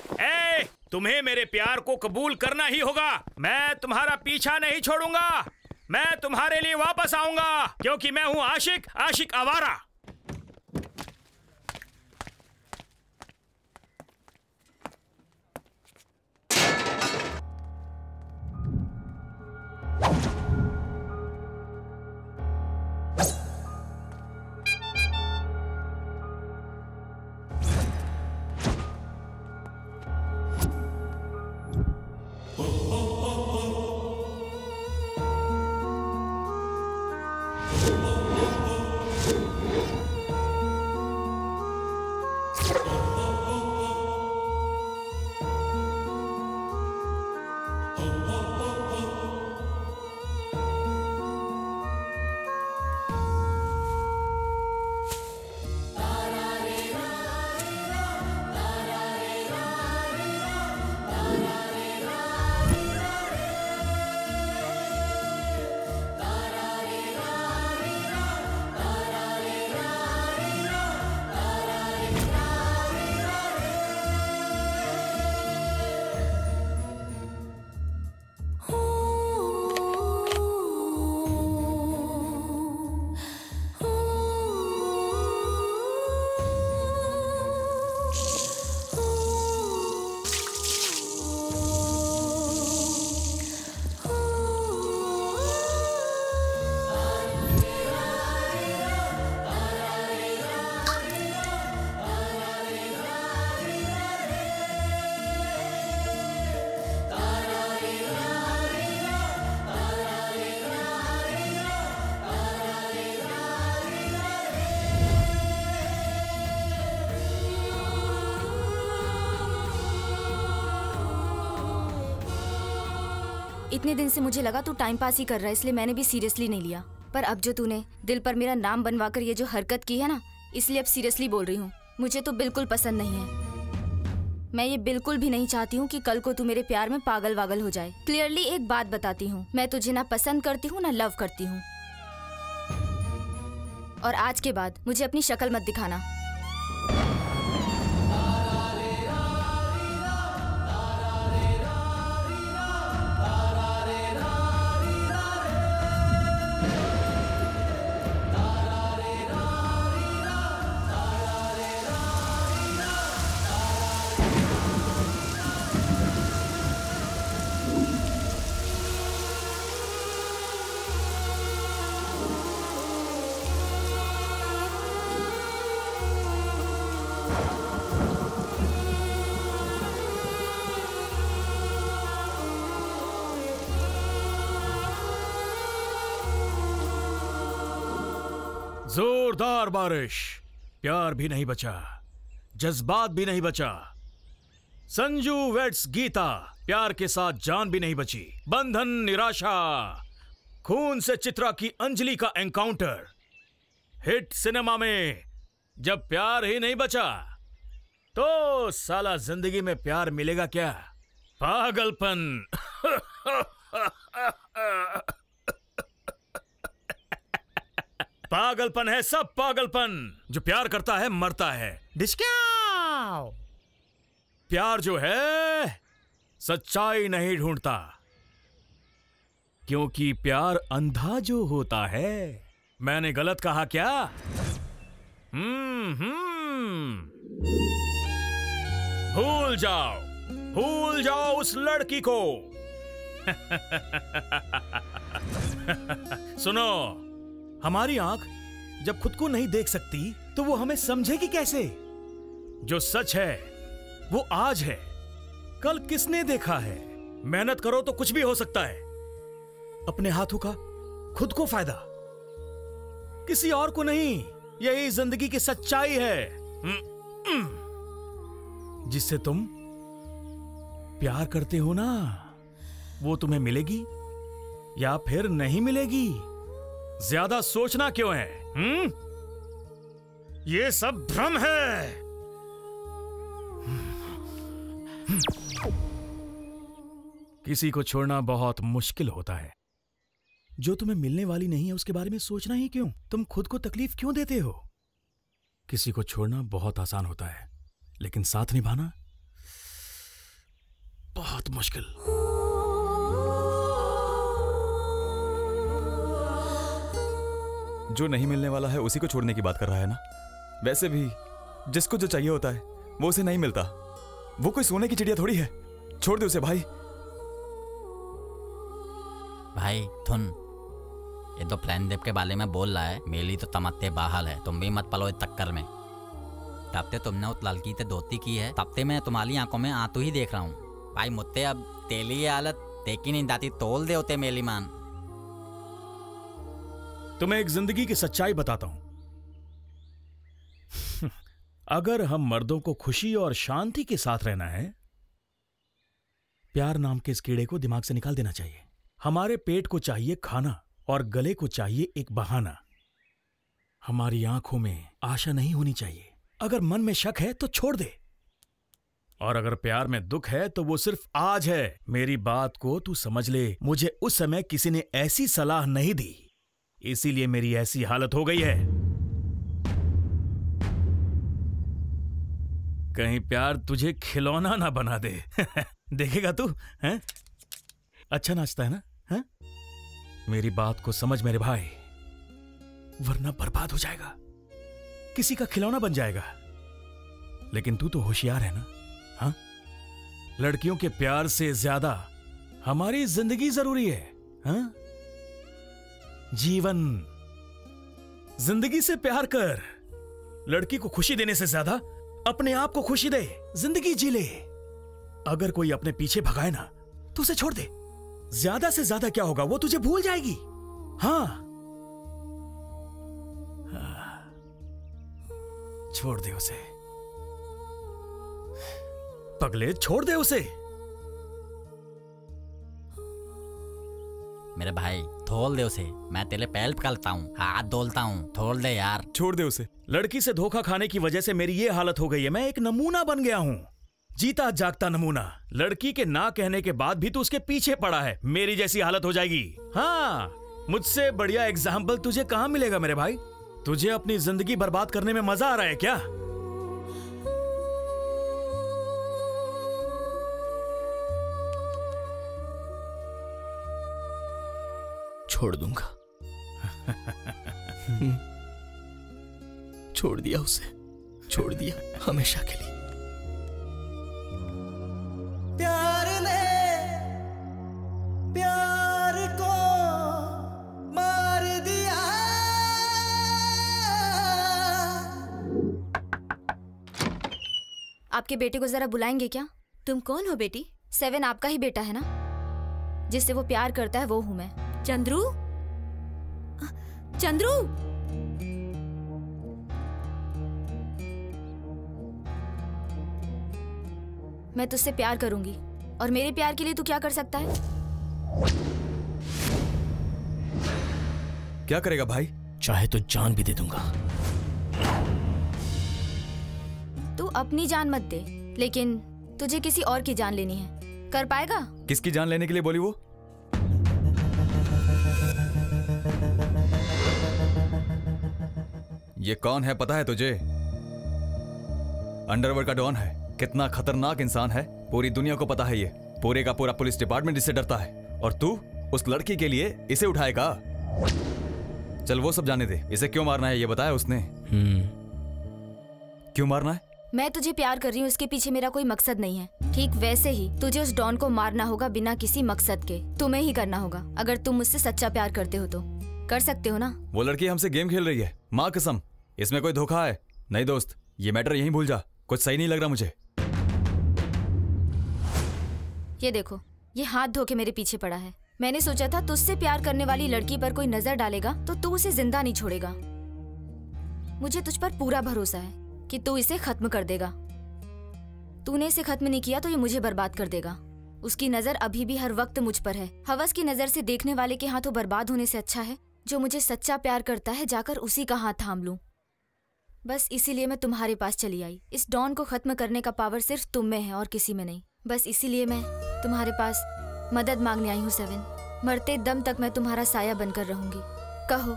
Speaker 9: तुम्हें मेरे प्यार को कबूल करना ही होगा। मैं तुम्हारा पीछा नहीं छोड़ूंगा। मैं तुम्हारे लिए वापस आऊंगा, क्योंकि मैं हूं आशिक, आशिक आवारा।
Speaker 7: इतने दिन से मुझे लगा तू टाइम पास ही कर रहा है, इसलिए मैंने भी सीरियसली नहीं लिया। पर अब जो तूने दिल पर मेरा नाम बनवाकर ये जो हरकत की है ना, इसलिए अब सीरियसली बोल रही हूँ। मुझे तो बिल्कुल पसंद नहीं है। मैं ये बिल्कुल भी नहीं चाहती हूँ कि कल को तू मेरे प्यार में पागल वागल हो जाए। क्लियरली एक बात बताती हूँ, मैं तुझे ना पसंद करती हूँ ना लव करती हूँ। और आज के बाद मुझे अपनी शक्ल मत दिखाना।
Speaker 9: जोरदार बारिश, प्यार भी नहीं बचा, जज्बात भी नहीं बचा। संजू वेट्स गीता, प्यार के साथ जान भी नहीं बची। बंधन, निराशा, खून से चित्रा की अंजलि का एनकाउंटर। हिट सिनेमा में जब प्यार ही नहीं बचा तो साला जिंदगी में प्यार मिलेगा क्या? पागलपन। पागलपन है सब पागलपन। जो प्यार करता है मरता है। डिस्काउ। प्यार जो है सच्चाई नहीं ढूंढता, क्योंकि प्यार अंधा जो होता है। मैंने गलत कहा क्या? भूल जाओ उस लड़की को सुनो, हमारी आंख जब खुद को नहीं देख सकती तो वो हमें समझेगी कैसे? जो सच है वो आज है, कल किसने देखा है? मेहनत करो तो कुछ भी हो सकता है। अपने हाथों का खुद को फायदा, किसी और को नहीं। यही जिंदगी की सच्चाई है। जिससे तुम प्यार करते हो ना, वो तुम्हें मिलेगी या फिर नहीं मिलेगी। ज्यादा सोचना क्यों है? ये सब भ्रम है। किसी को छोड़ना बहुत मुश्किल होता है। जो तुम्हें मिलने वाली नहीं है उसके बारे में सोचना ही क्यों? तुम खुद को तकलीफ क्यों देते हो? किसी को छोड़ना बहुत आसान होता है, लेकिन साथ निभाना बहुत मुश्किल।
Speaker 3: जो नहीं मिलने वाला है उसी को छोड़ने की बात कर रहा है ना। वैसे भी जिसको जो चाहिए होता है वो उसे नहीं मिलता। वो कोई सोने की चिड़िया थोड़ी है। छोड़ दे उसे भाई।
Speaker 1: भाई थुन, ये तो प्लान देव के बारे में बोल रहा है। मेरी तो तमत्ते बाहल है। तुम भी मत पलो इस चक्कर में। तब ते तुमने उस लड़की से दोस्ती की है, तब ते मैं तुम्हारी आंखों में आंसू ही देख रहा हूँ। भाई मुझसे अब तेली हालत देखी नहीं जाती। तोल दे होते मेली मान।
Speaker 9: तुम्हें एक जिंदगी की सच्चाई बताता हूं। अगर हम मर्दों को खुशी और शांति के साथ रहना है, प्यार नाम के इस कीड़े को दिमाग से निकाल देना चाहिए। हमारे पेट को चाहिए खाना और गले को चाहिए एक बहाना। हमारी आंखों में आशा नहीं होनी चाहिए। अगर मन में शक है तो छोड़ दे, और अगर प्यार में दुख है तो वो सिर्फ आज है। मेरी बात को तू समझ ले। मुझे उस समय किसी ने ऐसी सलाह नहीं दी, इसीलिए मेरी ऐसी हालत हो गई है। कहीं प्यार तुझे खिलौना ना बना दे। देखेगा तू हैं? अच्छा नाचता है ना? हैं? मेरी बात को समझ मेरे भाई, वरना बर्बाद हो जाएगा, किसी का खिलौना बन जाएगा। लेकिन तू तो होशियार है ना? हाँ? लड़कियों के प्यार से ज्यादा हमारी जिंदगी जरूरी है। हाँ? जीवन, जिंदगी से प्यार कर। लड़की को खुशी देने से ज्यादा अपने आप को खुशी दे, जिंदगी जी ले। अगर कोई अपने पीछे भगाए ना तो उसे छोड़ दे। ज्यादा से ज्यादा क्या होगा, वो तुझे भूल जाएगी। हाँ, छोड़ दे उसे पगले, छोड़ दे उसे।
Speaker 1: मेरे भाई थोल दे उसे। मैं तेरे पैर पकड़ता हूँ, हाथ धोलता हूँ। थोल दे यार,
Speaker 3: छोड़ दे उसे।
Speaker 9: लड़की से धोखा खाने की वजह से मेरी ये हालत हो गई है। मैं एक नमूना बन गया हूँ, जीता जागता नमूना। लड़की के ना कहने के बाद भी तू उसके पीछे पड़ा है। मेरी जैसी हालत हो जाएगी। हाँ, मुझसे बढ़िया एग्जाम्पल तुझे कहां मिलेगा मेरे भाई? तुझे अपनी जिंदगी बर्बाद करने में मजा आ रहा है क्या?
Speaker 5: छोड़ दूंगा। छोड़ दिया उसे, छोड़ दिया हमेशा के लिए।
Speaker 10: प्यार ने प्यार को मार दिया।
Speaker 7: आपके बेटे को जरा बुलाएंगे क्या?
Speaker 2: तुम कौन हो बेटी?
Speaker 7: 7 आपका ही बेटा है ना? जिससे वो प्यार करता है वो हूं मैं।
Speaker 2: चंद्रू, चंद्रू,
Speaker 7: मैं तुझसे प्यार करूंगी और मेरे प्यार के लिए तू क्या कर सकता है?
Speaker 3: क्या करेगा भाई?
Speaker 5: चाहे तो जान भी दे दूंगा।
Speaker 7: तू अपनी जान मत दे, लेकिन तुझे किसी और की जान लेनी है। कर पाएगा?
Speaker 3: किसकी जान लेने के लिए बोली वो? ये कौन है पता है तुझे? अंडरवर्ल्ड का डॉन है। कितना खतरनाक इंसान है पूरी दुनिया को पता है। ये पूरे का पूरा पुलिस डिपार्टमेंट इससे डरता है, और तू उस लड़की के लिए इसे उठाएगा? चल वो सब जाने दे। इसे क्यों मारना है ये बताया उसने? क्यों मारना है?
Speaker 7: मैं तुझे प्यार कर रही हूँ, इसके पीछे मेरा कोई मकसद नहीं है। ठीक वैसे ही तुझे उस डॉन को मारना होगा बिना किसी मकसद के। तुम्हें ही करना होगा। अगर तुम मुझसे सच्चा प्यार करते हो तो कर सकते हो ना।
Speaker 3: वो लड़की हमसे गेम खेल रही है, माँ कसम, इसमें कोई धोखा है। नहीं दोस्त, ये मैटर यहीं भूल जा, कुछ सही नहीं लग रहा मुझे।
Speaker 7: ये देखो, ये हाथ धो के मेरे पीछे पड़ा है। मैंने सोचा था तुझसे प्यार करने वाली लड़की पर कोई नजर डालेगा तो तू उसे जिंदा नहीं छोड़ेगा। मुझे तुझ पर पूरा भरोसा है कि तू इसे खत्म कर देगा। तूने इसे खत्म नहीं किया तो ये मुझे बर्बाद कर देगा। उसकी नजर अभी भी हर वक्त मुझ पर है। हवस की नजर से देखने वाले के हाथों बर्बाद होने से अच्छा है जो मुझे सच्चा प्यार करता है जाकर उसी का हाथ थाम लूं। बस इसीलिए मैं तुम्हारे पास चली आई। इस डॉन को खत्म करने का पावर सिर्फ तुम में है और किसी में नहीं। बस इसीलिए मैं तुम्हारे पास मदद मांगने आई हूँ 7। मरते दम तक मैं तुम्हारा साया बनकर रहूंगी। कहो,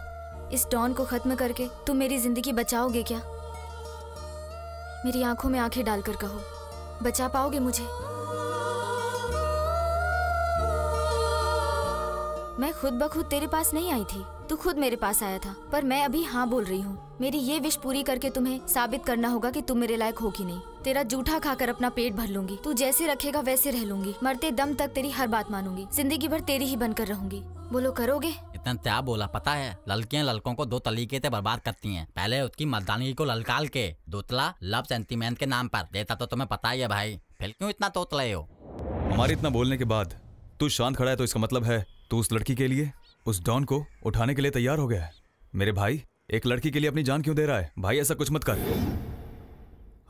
Speaker 7: इस डॉन को खत्म करके तुम मेरी जिंदगी बचाओगे क्या? मेरी आंखों में आंखें डालकर कहो, बचा पाओगे मुझे? मैं खुद ब खुद तेरे पास नहीं आई थी, तू खुद मेरे पास आया था। पर मैं अभी हाँ बोल रही हूँ। मेरी ये विश पूरी करके तुम्हें साबित करना होगा कि तुम मेरे लायक हो कि नहीं। तेरा जूठा खाकर अपना पेट भर लूंगी। तू जैसे रखेगा वैसे रह लूंगी। मरते दम तक तेरी हर बात मानूंगी। जिंदगी भर तेरी ही बनकर रहूंगी। बोलो, करोगे?
Speaker 1: इतना क्या बोला पता है? लड़कियां लड़कों को 2 तरीके से बर्बाद करती हैं। पहले उसकी मर्दानगी को ललकाल के, दूसरा लव सेंटीमेंट के नाम पर। देता तो तुम्हें पता ही है भाई, फिर क्यों इतना तोतले हो?
Speaker 3: हमारे इतना बोलने के बाद तू शांत खड़ा है तो इसका मतलब है तू उस लड़की के लिए, उस डॉन को उठाने के लिए तैयार हो गया है। मेरे भाई, एक लड़की के लिए अपनी जान क्यों दे रहा है? भाई ऐसा कुछ मत कर।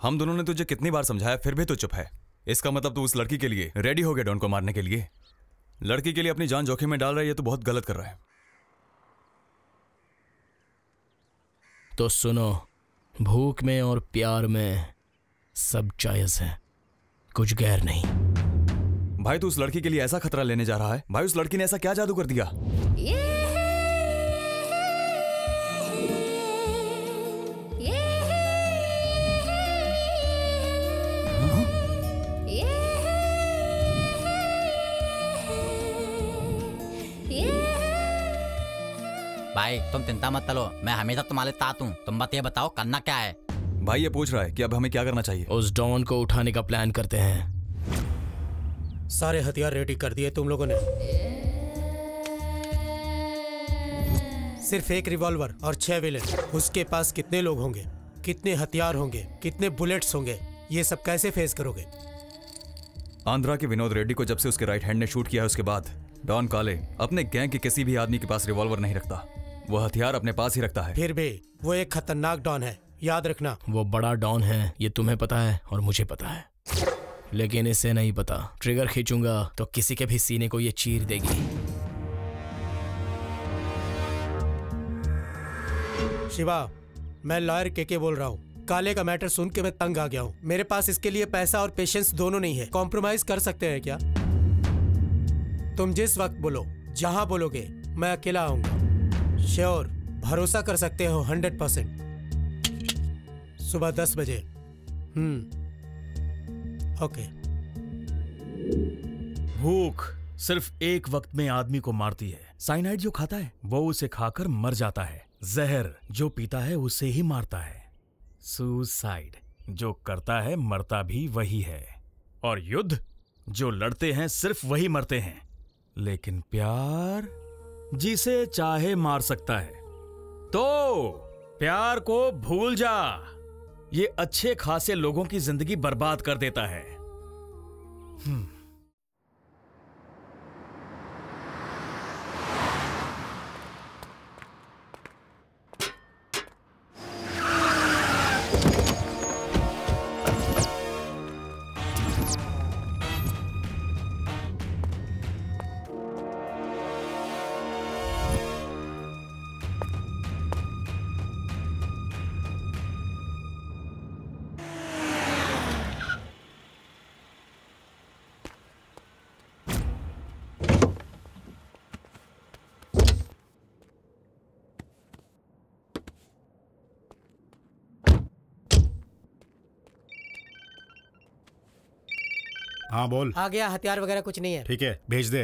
Speaker 3: हम दोनों ने तुझे कितनी बार समझाया फिर भी तू चुप है। इसका मतलब तू उस लड़की के लिए रेडी हो गया डॉन को मारने के लिए। लड़की के लिए अपनी जान जोखिम में डाल रहा है, ये तो बहुत गलत कर रहा है।
Speaker 5: तो सुनो, भूख में और प्यार में सब जायज है, कुछ गैर नहीं।
Speaker 3: भाई तू उस लड़की के लिए ऐसा खतरा लेने जा रहा है? भाई उस लड़की ने ऐसा क्या जादू कर दिया?
Speaker 1: भाई तुम चिंता मत करो, मैं हमेशा तुम्हारे साथ हूँ। तुम बात ये बताओ करना क्या है?
Speaker 3: भाई ये पूछ रहा है कि अब हमें क्या करना चाहिए।
Speaker 5: उस डॉन को उठाने का प्लान करते हैं।
Speaker 14: सारे हथियार रेडी कर दिए तुम लोगों ने? सिर्फ एक रिवॉल्वर और 6 विलेन। उसके पास कितने लोग होंगे, कितने हथियार होंगे, कितने बुलेट्स होंगे, ये सब कैसे फेस करोगे?
Speaker 3: आंध्रा के विनोद रेड्डी को जब से उसके राइट हैंड ने शूट किया है उसके बाद डॉन काले अपने गैंग के किसी भी आदमी के पास रिवॉल्वर नहीं रखता। वो हथियार अपने पास ही रखता है।
Speaker 14: फिर भी वो एक खतरनाक डॉन है, याद रखना।
Speaker 5: वो बड़ा डॉन है, ये तुम्हें पता है और मुझे पता है, लेकिन इसे नहीं पता। ट्रिगर खींचूंगा तो किसी के भी सीने को ये चीर देगी।
Speaker 14: शिवा, मैं लॉयर के बोल रहा हूँ। काले का मैटर सुन के मैं तंग आ गया हूँ। मेरे पास इसके लिए पैसा और पेशेंस दोनों नहीं है। कॉम्प्रोमाइज कर सकते हैं क्या? तुम जिस वक्त बोलो, जहां बोलोगे, मैं अकेला आऊंगा। श्योर, भरोसा कर सकते हो 100%। सुबह 10 बजे। ओके।
Speaker 9: भूख सिर्फ एक वक्त में आदमी को मारती है। साइनाइड जो खाता है वो उसे खाकर मर जाता है। जहर जो पीता है उसे ही मारता है। सुसाइड जो करता है मरता भी वही है। और युद्ध जो लड़ते हैं सिर्फ वही मरते हैं। लेकिन प्यार जिसे चाहे मार सकता है। तो प्यार को भूल जा, ये अच्छे खासे लोगों की जिंदगी बर्बाद कर देता है।
Speaker 6: हाँ बोल।
Speaker 14: आ गया, हथियार वगैरह कुछ नहीं है।
Speaker 6: ठीक है, भेज दे।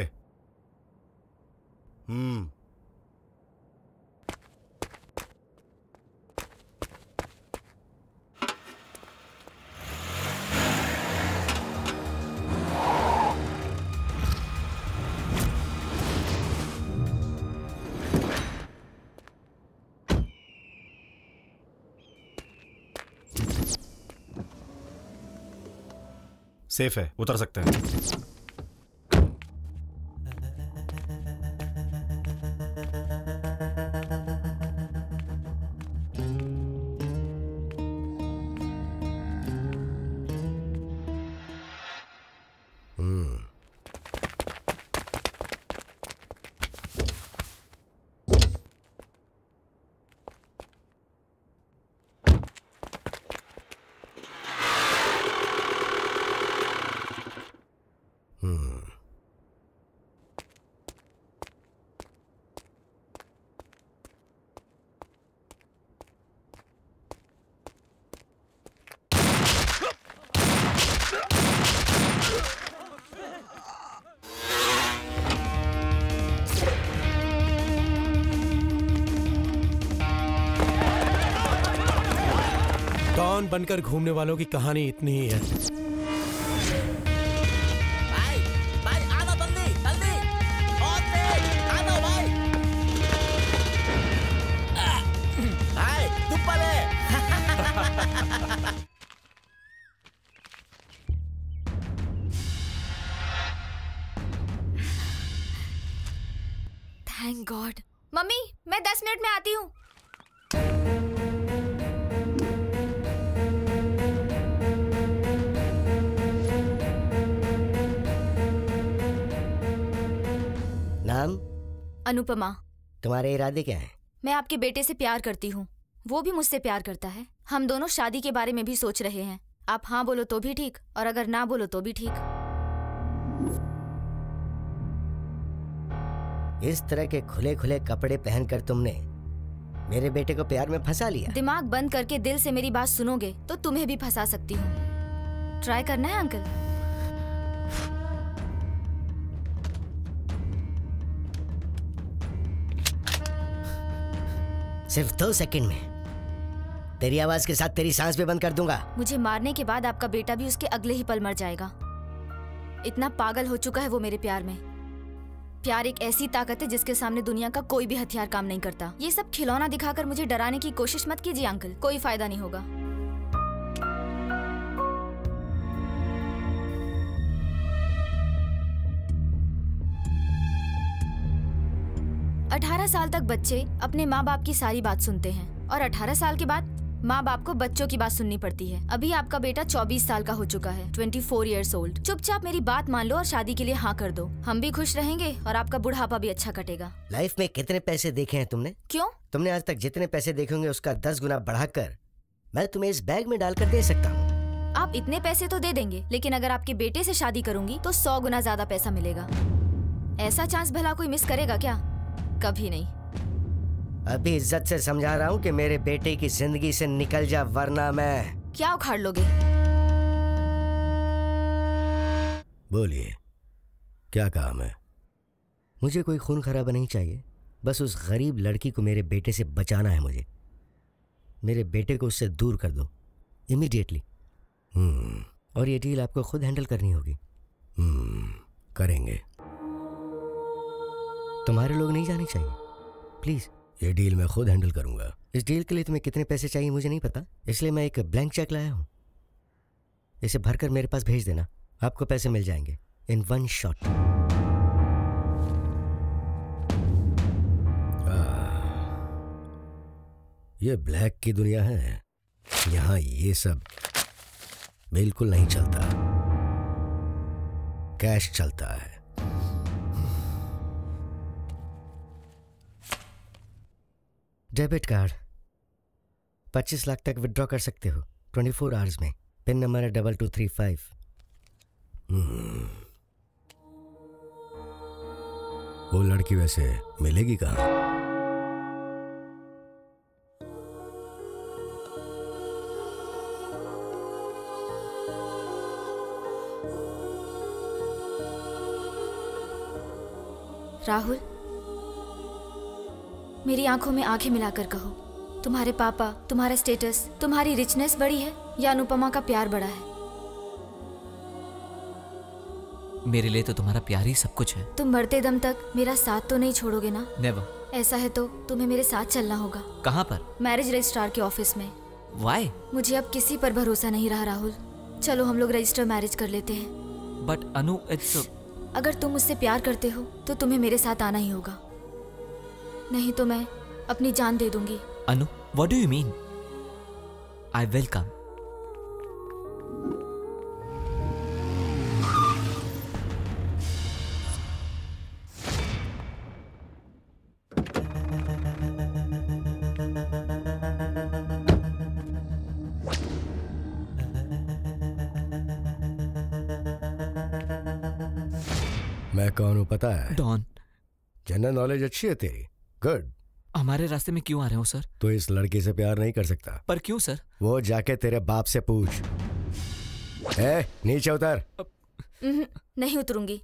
Speaker 6: सेफ है, उतर सकते हैं।
Speaker 14: डॉन बनकर घूमने वालों की कहानी इतनी ही है।
Speaker 12: भाई आ जाओ जल्दी जल्दी, और तेज आ जाओ भाई। भाई ऊपर है।
Speaker 7: Thank God. मम्मी मैं 10 मिनट में आती हूँ।
Speaker 15: नाम?
Speaker 7: अनुपमा।
Speaker 15: तुम्हारे इरादे क्या हैं?
Speaker 7: मैं आपके बेटे से प्यार करती हूँ, वो भी मुझसे प्यार करता है। हम दोनों शादी के बारे में भी सोच रहे हैं। आप हाँ बोलो तो भी ठीक, और अगर ना बोलो तो भी ठीक।
Speaker 15: इस तरह के खुले खुले कपड़े पहनकर तुमने मेरे बेटे को प्यार में फंसा लिया।
Speaker 7: दिमाग बंद करके दिल से मेरी बात सुनोगे तो तुम्हें भी फंसा सकती हूँ। ट्राई करना है अंकल?
Speaker 15: सिर्फ 2 सेकंड में तेरी आवाज के साथ तेरी सांस भी बंद कर दूंगा।
Speaker 7: मुझे मारने के बाद आपका बेटा भी उसके अगले ही पल मर जाएगा। इतना पागल हो चुका है वो मेरे प्यार में। प्यार एक ऐसी ताकत है जिसके सामने दुनिया का कोई भी हथियार काम नहीं करता। ये सब खिलौना दिखाकर मुझे डराने की कोशिश मत कीजिए अंकल, कोई फायदा नहीं होगा। 18 साल तक बच्चे अपने माँ बाप की सारी बात सुनते हैं और 18 साल के बाद माँ बाप को बच्चों की बात सुननी पड़ती है। अभी आपका बेटा 24 साल का हो चुका है, 24 years old। चुपचाप मेरी बात मान लो और शादी के लिए हाँ कर दो। हम भी खुश रहेंगे और आपका बुढ़ापा भी अच्छा कटेगा।
Speaker 15: लाइफ में कितने पैसे देखे हैं तुमने?
Speaker 7: क्यों?
Speaker 15: तुमने आज तक जितने पैसे देखे होंगे उसका 10 गुना बढ़ाकर मैं तुम्हें इस बैग में डालकर दे सकता हूँ।
Speaker 7: आप इतने पैसे तो दे देंगे, लेकिन अगर आपके बेटे से शादी करूंगी तो 100 गुना ज्यादा पैसा मिलेगा। ऐसा चांस भला कोई मिस करेगा क्या? कभी नहीं।
Speaker 15: अभी इज्जत से समझा रहा हूँ कि मेरे बेटे की जिंदगी से निकल जा, वरना मैं।
Speaker 7: क्या उखाड़ लोगे?
Speaker 15: बोलिए, क्या काम है? मुझे कोई खून खराबा नहीं चाहिए, बस उस गरीब लड़की को मेरे बेटे से बचाना है। मुझे मेरे बेटे को उससे दूर कर दो इमीडिएटली। और ये डील आपको खुद हैंडल करनी होगी। करेंगे। तुम्हारे लोग नहीं जाने चाहिए प्लीज। ये डील मैं खुद हैंडल करूंगा। इस डील के लिए तुम्हें कितने पैसे चाहिए मुझे नहीं पता, इसलिए मैं एक ब्लैंक चेक लाया हूं। इसे भरकर मेरे पास भेज देना, आपको पैसे मिल जाएंगे इन 1 शॉट। ये ब्लैक की दुनिया है, यहाँ ये सब बिल्कुल नहीं चलता, कैश चलता है। डेबिट कार्ड 25 लाख तक विड्रॉ कर सकते हो 24 आवर्स में। पिन नंबर है 2235। वो लड़की वैसे मिलेगी कहाँ?
Speaker 7: राहुल, मेरी आंखों में आंखें मिलाकर कहो, तुम्हारे पापा, तुम्हारा स्टेटस, तुम्हारी रिचनेस बड़ी है या अनुपमा का प्यार बड़ा है?
Speaker 8: मेरे लिए तो तुम्हारा प्यार ही सब कुछ है।
Speaker 7: तुम मरते दम तक मेरा साथ तो नहीं छोड़ोगे ना?
Speaker 8: नेवर।
Speaker 7: ऐसा है तो तुम्हें मेरे साथ चलना होगा।
Speaker 8: कहाँ पर?
Speaker 7: मैरिज रजिस्ट्रार के ऑफिस में।
Speaker 8: Why?
Speaker 7: मुझे अब किसी पर भरोसा नहीं रहा राहुल। चलो हम लोग रजिस्टर मैरिज कर लेते हैं।
Speaker 8: बट अनु, इट्स
Speaker 7: अगर तुम मुझसे प्यार करते हो तो तुम्हें मेरे साथ आना ही होगा, नहीं तो मैं अपनी जान दे दूंगी।
Speaker 8: Anu, what do you mean? I will come.
Speaker 4: मैं कौन हूं पता है?
Speaker 8: डॉन।
Speaker 4: जनरल नॉलेज अच्छी है तेरी, गुड।
Speaker 8: हमारे रास्ते में क्यों आ रहे हो सर?
Speaker 4: तो इस लड़की से प्यार नहीं कर सकता।
Speaker 8: पर क्यों सर?
Speaker 4: वो जाके तेरे बाप से पूछ। नीचे उतर।
Speaker 7: नहीं उतरूंगी।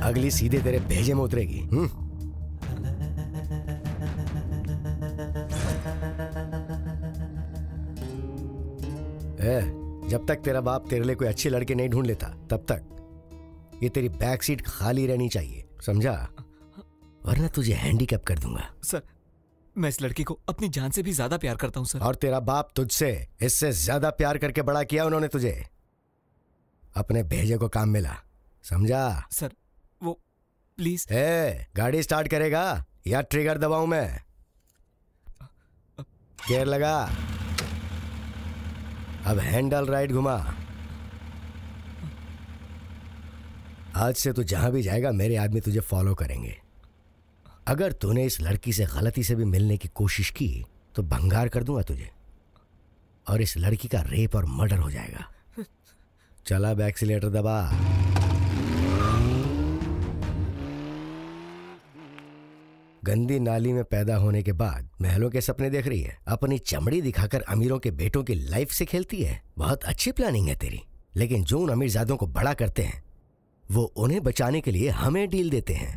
Speaker 4: अगली सीधे तेरे भेजे में उतरेगी। जब तक तेरा बाप तेरे लिए कोई अच्छी लड़की नहीं ढूंढ लेता तब तक ये तेरी बैक सीट खाली रहनी चाहिए, समझा? वरना तुझे हैंडीकैप कर दूंगा।
Speaker 8: सर, मैं इस लड़की को अपनी जान से भी ज्यादा प्यार करता हूं सर।
Speaker 4: और तेरा बाप तुझसे इससे ज्यादा प्यार करके बड़ा किया उन्होंने तुझे। अपने भेजे को काम मिला, समझा?
Speaker 8: सर वो प्लीज।
Speaker 4: गाड़ी स्टार्ट करेगा या ट्रिगर दबाऊं मैं? गियर लगा, अब हैंडल राइट घुमा। आज से तू जहां भी जाएगा मेरे आदमी तुझे फॉलो करेंगे। अगर तूने इस लड़की से गलती से भी मिलने की कोशिश की तो भंगार कर दूंगा तुझे, और इस लड़की का रेप और मर्डर हो जाएगा। चला, अब एक्सीलेटर दबा। गंदी नाली में पैदा होने के बाद महलों के सपने देख रही है, अपनी चमड़ी दिखाकर अमीरों के बेटों की लाइफ से खेलती है। बहुत अच्छी प्लानिंग है तेरी, लेकिन जो उन अमीरजादों को बड़ा करते हैं वो उन्हें बचाने के लिए हमें डील देते हैं,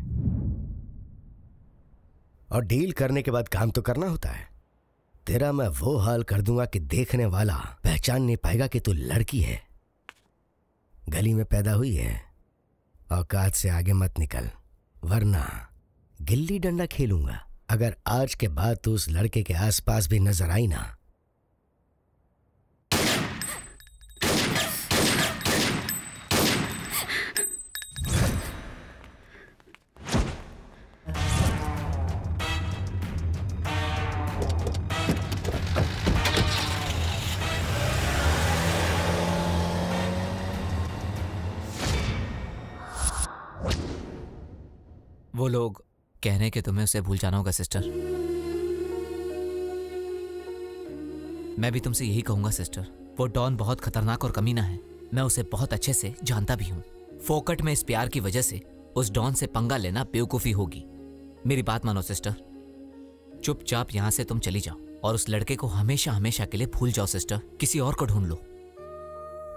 Speaker 4: और डील करने के बाद काम तो करना होता है। तेरा मैं वो हाल कर दूंगा कि देखने वाला पहचान नहीं पाएगा कि तू लड़की है, गली में पैदा हुई है। औकात से आगे मत निकल, वरना गिल्ली डंडा खेलूंगा। अगर आज के बाद तू उस लड़के के आसपास भी नजर आई ना,
Speaker 8: वो लोग कह रहे हैं कि तुम्हें उसे भूल जाना होगा सिस्टर। मैं भी तुमसे यही कहूंगा सिस्टर। वो डॉन बहुत खतरनाक और कमीना है, मैं उसे बहुत अच्छे से जानता भी हूं। फोकट में इस प्यार की वजह से उस डॉन से पंगा लेना बेवकूफी होगी। मेरी बात मानो सिस्टर, चुपचाप यहां से तुम चली जाओ और उस लड़के को हमेशा हमेशा के लिए भूल जाओ सिस्टर। किसी और को ढूंढ लो।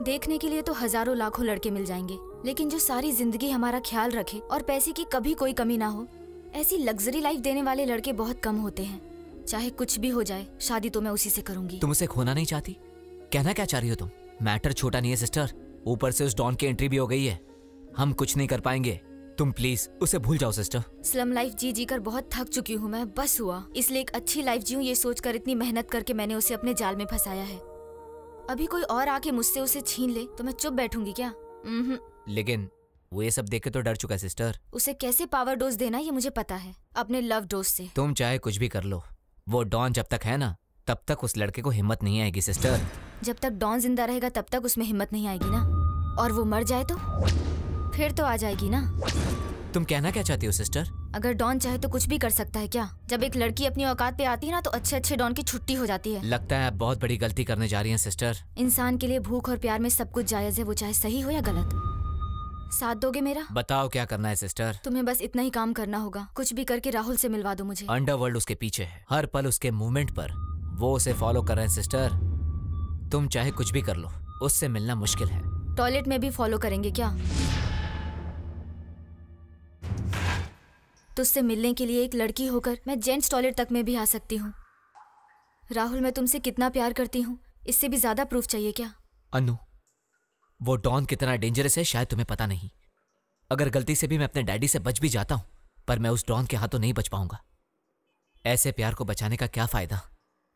Speaker 7: देखने के लिए तो हजारों लाखों लड़के मिल जाएंगे, लेकिन जो सारी जिंदगी हमारा ख्याल रखे और पैसे की कभी कोई कमी ना हो, ऐसी लग्जरी लाइफ देने वाले लड़के बहुत कम होते हैं। चाहे कुछ भी हो जाए, शादी तो मैं उसी से करूंगी।
Speaker 8: तुम उसे खोना नहीं चाहती? कहना क्या चाह रही हो तुम? मैटर छोटा नहीं है सिस्टर, ऊपर से उस डॉन की एंट्री भी हो गई है। हम कुछ नहीं कर पाएंगे, तुम प्लीज उसे भूल जाओ सिस्टर।
Speaker 7: स्लम लाइफ जी जी कर बहुत थक चुकी हूँ मैं, बस हुआ। इसलिए एक अच्छी लाइफ जीऊं ये सोचकर इतनी मेहनत करके मैंने उसे अपने जाल में फंसाया है। अभी कोई और आके मुझसे उसे छीन ले तो मैं चुप बैठूंगी क्या?
Speaker 8: लेकिन वो ये सब देख के तो डर चुका है सिस्टर।
Speaker 7: उसे कैसे पावर डोज देना ये मुझे पता है, अपने लव डोज से।
Speaker 8: तुम चाहे कुछ भी कर लो, वो डॉन जब तक है ना तब तक उस लड़के को हिम्मत नहीं आएगी सिस्टर।
Speaker 7: जब तक डॉन जिंदा रहेगा तब तक उसमें हिम्मत नहीं आएगी ना, और वो मर जाए तो फिर तो आ जाएगी ना।
Speaker 8: तुम कहना क्या चाहती हो सिस्टर?
Speaker 7: अगर डॉन चाहे तो कुछ भी कर सकता है क्या? जब एक लड़की अपनी औकात पे आती है ना तो अच्छे अच्छे डॉन की छुट्टी हो जाती है।
Speaker 8: लगता है आप बहुत बड़ी गलती करने जा रही हैं सिस्टर।
Speaker 7: इंसान के लिए भूख और प्यार में सब कुछ जायज है, वो चाहे सही हो या गलत। साथ दोगे मेरा?
Speaker 8: बताओ क्या करना है सिस्टर?
Speaker 7: तुम्हें बस इतना ही काम करना होगा, कुछ भी करके राहुल से मिलवा दो मुझे।
Speaker 8: अंडरवर्ल्ड उसके पीछे है, हर पल उसके मूवमेंट पर वो उसे फॉलो कर रहे हैं सिस्टर। तुम चाहे कुछ भी कर लो, उससे मिलना मुश्किल है।
Speaker 7: टॉयलेट में भी फॉलो करेंगे क्या? तुझसे मिलने के लिए एक लड़की होकर मैं जेंट्स टॉयलेट तक में भी आ सकती हूँ। राहुल, मैं तुमसे कितना प्यार करती हूँ, इससे भी ज्यादा प्रूफ चाहिए क्या?
Speaker 8: अनु, वो डॉन कितना डेंजरस है शायद तुम्हें पता नहीं। अगर गलती से भी मैं अपने डैडी से बच भी जाता हूँ, पर मैं उस डॉन के हाथों नहीं बच पाऊंगा। ऐसे प्यार को बचाने का क्या फायदा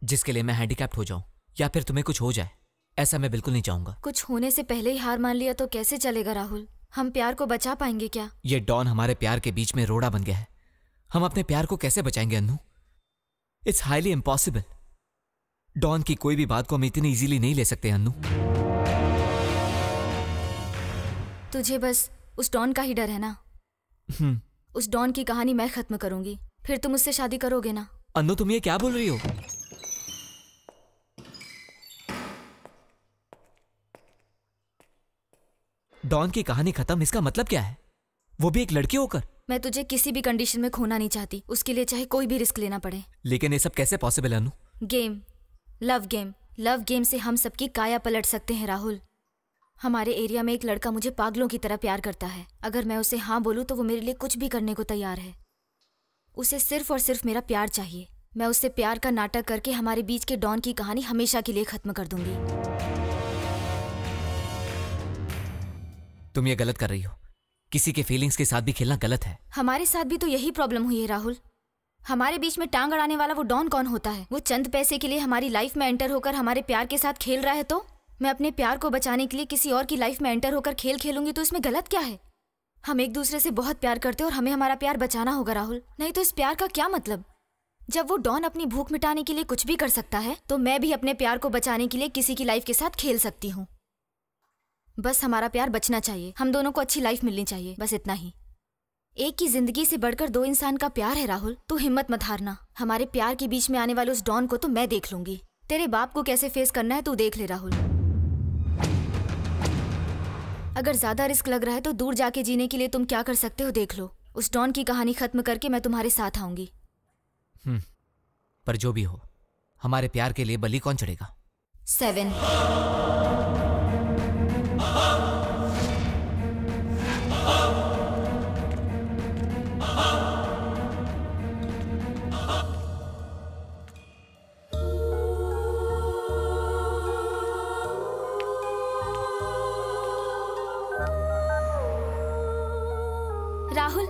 Speaker 8: जिसके लिए मैं हैंडीकैप्ड हो जाऊं या फिर तुम्हें कुछ हो जाए। ऐसा मैं बिल्कुल नहीं चाहूंगा।
Speaker 7: कुछ होने से पहले ही हार मान लिया तो कैसे चलेगा राहुल? हम प्यार को बचा पाएंगे क्या?
Speaker 8: ये डॉन हमारे प्यार के बीच में रोड़ा बन गया है। हम अपने प्यार को कैसे बचाएंगे Annu? It's highly impossible. Don की कोई भी बात को हम इतनी इजीली नहीं ले सकते अन्नू।
Speaker 7: तुझे बस उस डॉन का ही डर है ना? उस डॉन की कहानी मैं खत्म करूंगी, फिर तुम उससे शादी करोगे ना?
Speaker 8: अन्नू तुम ये क्या बोल रही हो? डॉन की कहानी खत्म, इसका मतलब क्या है? वो भी एक लड़की होकर?
Speaker 7: मैं तुझे किसी भी कंडीशन में खोना नहीं चाहती, उसके लिए चाहे कोई भी रिस्क लेना पड़े।
Speaker 8: लेकिन ये सब कैसे पॉसिबल है Anu?
Speaker 7: Game, love game. Love game से हम सबकी काया पलट सकते हैं राहुल। हमारे एरिया में एक लड़का मुझे पागलों की तरह प्यार करता है। अगर मैं उसे हाँ बोलूँ तो वो मेरे लिए कुछ भी करने को तैयार है। उसे सिर्फ और सिर्फ मेरा प्यार चाहिए। मैं उससे प्यार का नाटक करके हमारे बीच के डॉन की कहानी हमेशा के लिए खत्म कर दूंगी।
Speaker 8: तुम ये गलत कर रही हो। किसी के फीलिंग्स के साथ भी खेलना गलत है।
Speaker 7: हमारे साथ भी तो यही प्रॉब्लम हुई है राहुल। हमारे बीच में टांग अड़ाने वाला वो डॉन कौन होता है? वो चंद पैसे के लिए हमारी लाइफ में एंटर होकर हमारे प्यार के साथ खेल रहा है। तो मैं अपने प्यार को बचाने के लिए किसी और की लाइफ में एंटर होकर खेल खेलूंगी तो इसमें गलत क्या है? हम एक दूसरे से बहुत प्यार करते हैं और हमें हमारा प्यार बचाना होगा राहुल, नहीं तो इस प्यार का क्या मतलब? जब वो डॉन अपनी भूख मिटाने के लिए कुछ भी कर सकता है तो मैं भी अपने प्यार को बचाने के लिए किसी की लाइफ के साथ खेल सकती हूँ। बस हमारा प्यार बचना चाहिए, हम दोनों को अच्छी लाइफ मिलनी चाहिए, बस इतना ही। एक की जिंदगी से बढ़कर दो इंसान का प्यार है राहुल। तू हिम्मत मत हारना। हमारे प्यार के बीच में आने वाले उस डॉन को तो मैं देख लूंगी। तेरे बाप को कैसे फेस करना है तू देख ले राहुल। अगर ज्यादा रिस्क लग रहा है तो दूर जाके जीने के लिए तुम क्या कर सकते हो देख लो। उस डॉन की कहानी खत्म करके मैं तुम्हारे साथ आऊंगी।
Speaker 8: पर जो भी हो, हमारे प्यार के लिए बलि कौन चढ़ेगा?
Speaker 7: 7। राहुल,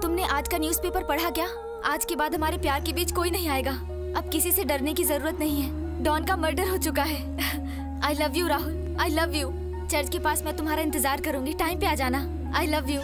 Speaker 7: तुमने आज का न्यूज़पेपर पढ़ा क्या? आज के बाद हमारे प्यार के बीच कोई नहीं आएगा। अब किसी से डरने की जरूरत नहीं है। डॉन का मर्डर हो चुका है। I love you Rahul, I love you. Church के पास मैं तुम्हारा इंतजार करूंगी, टाइम पे आ जाना। I love you.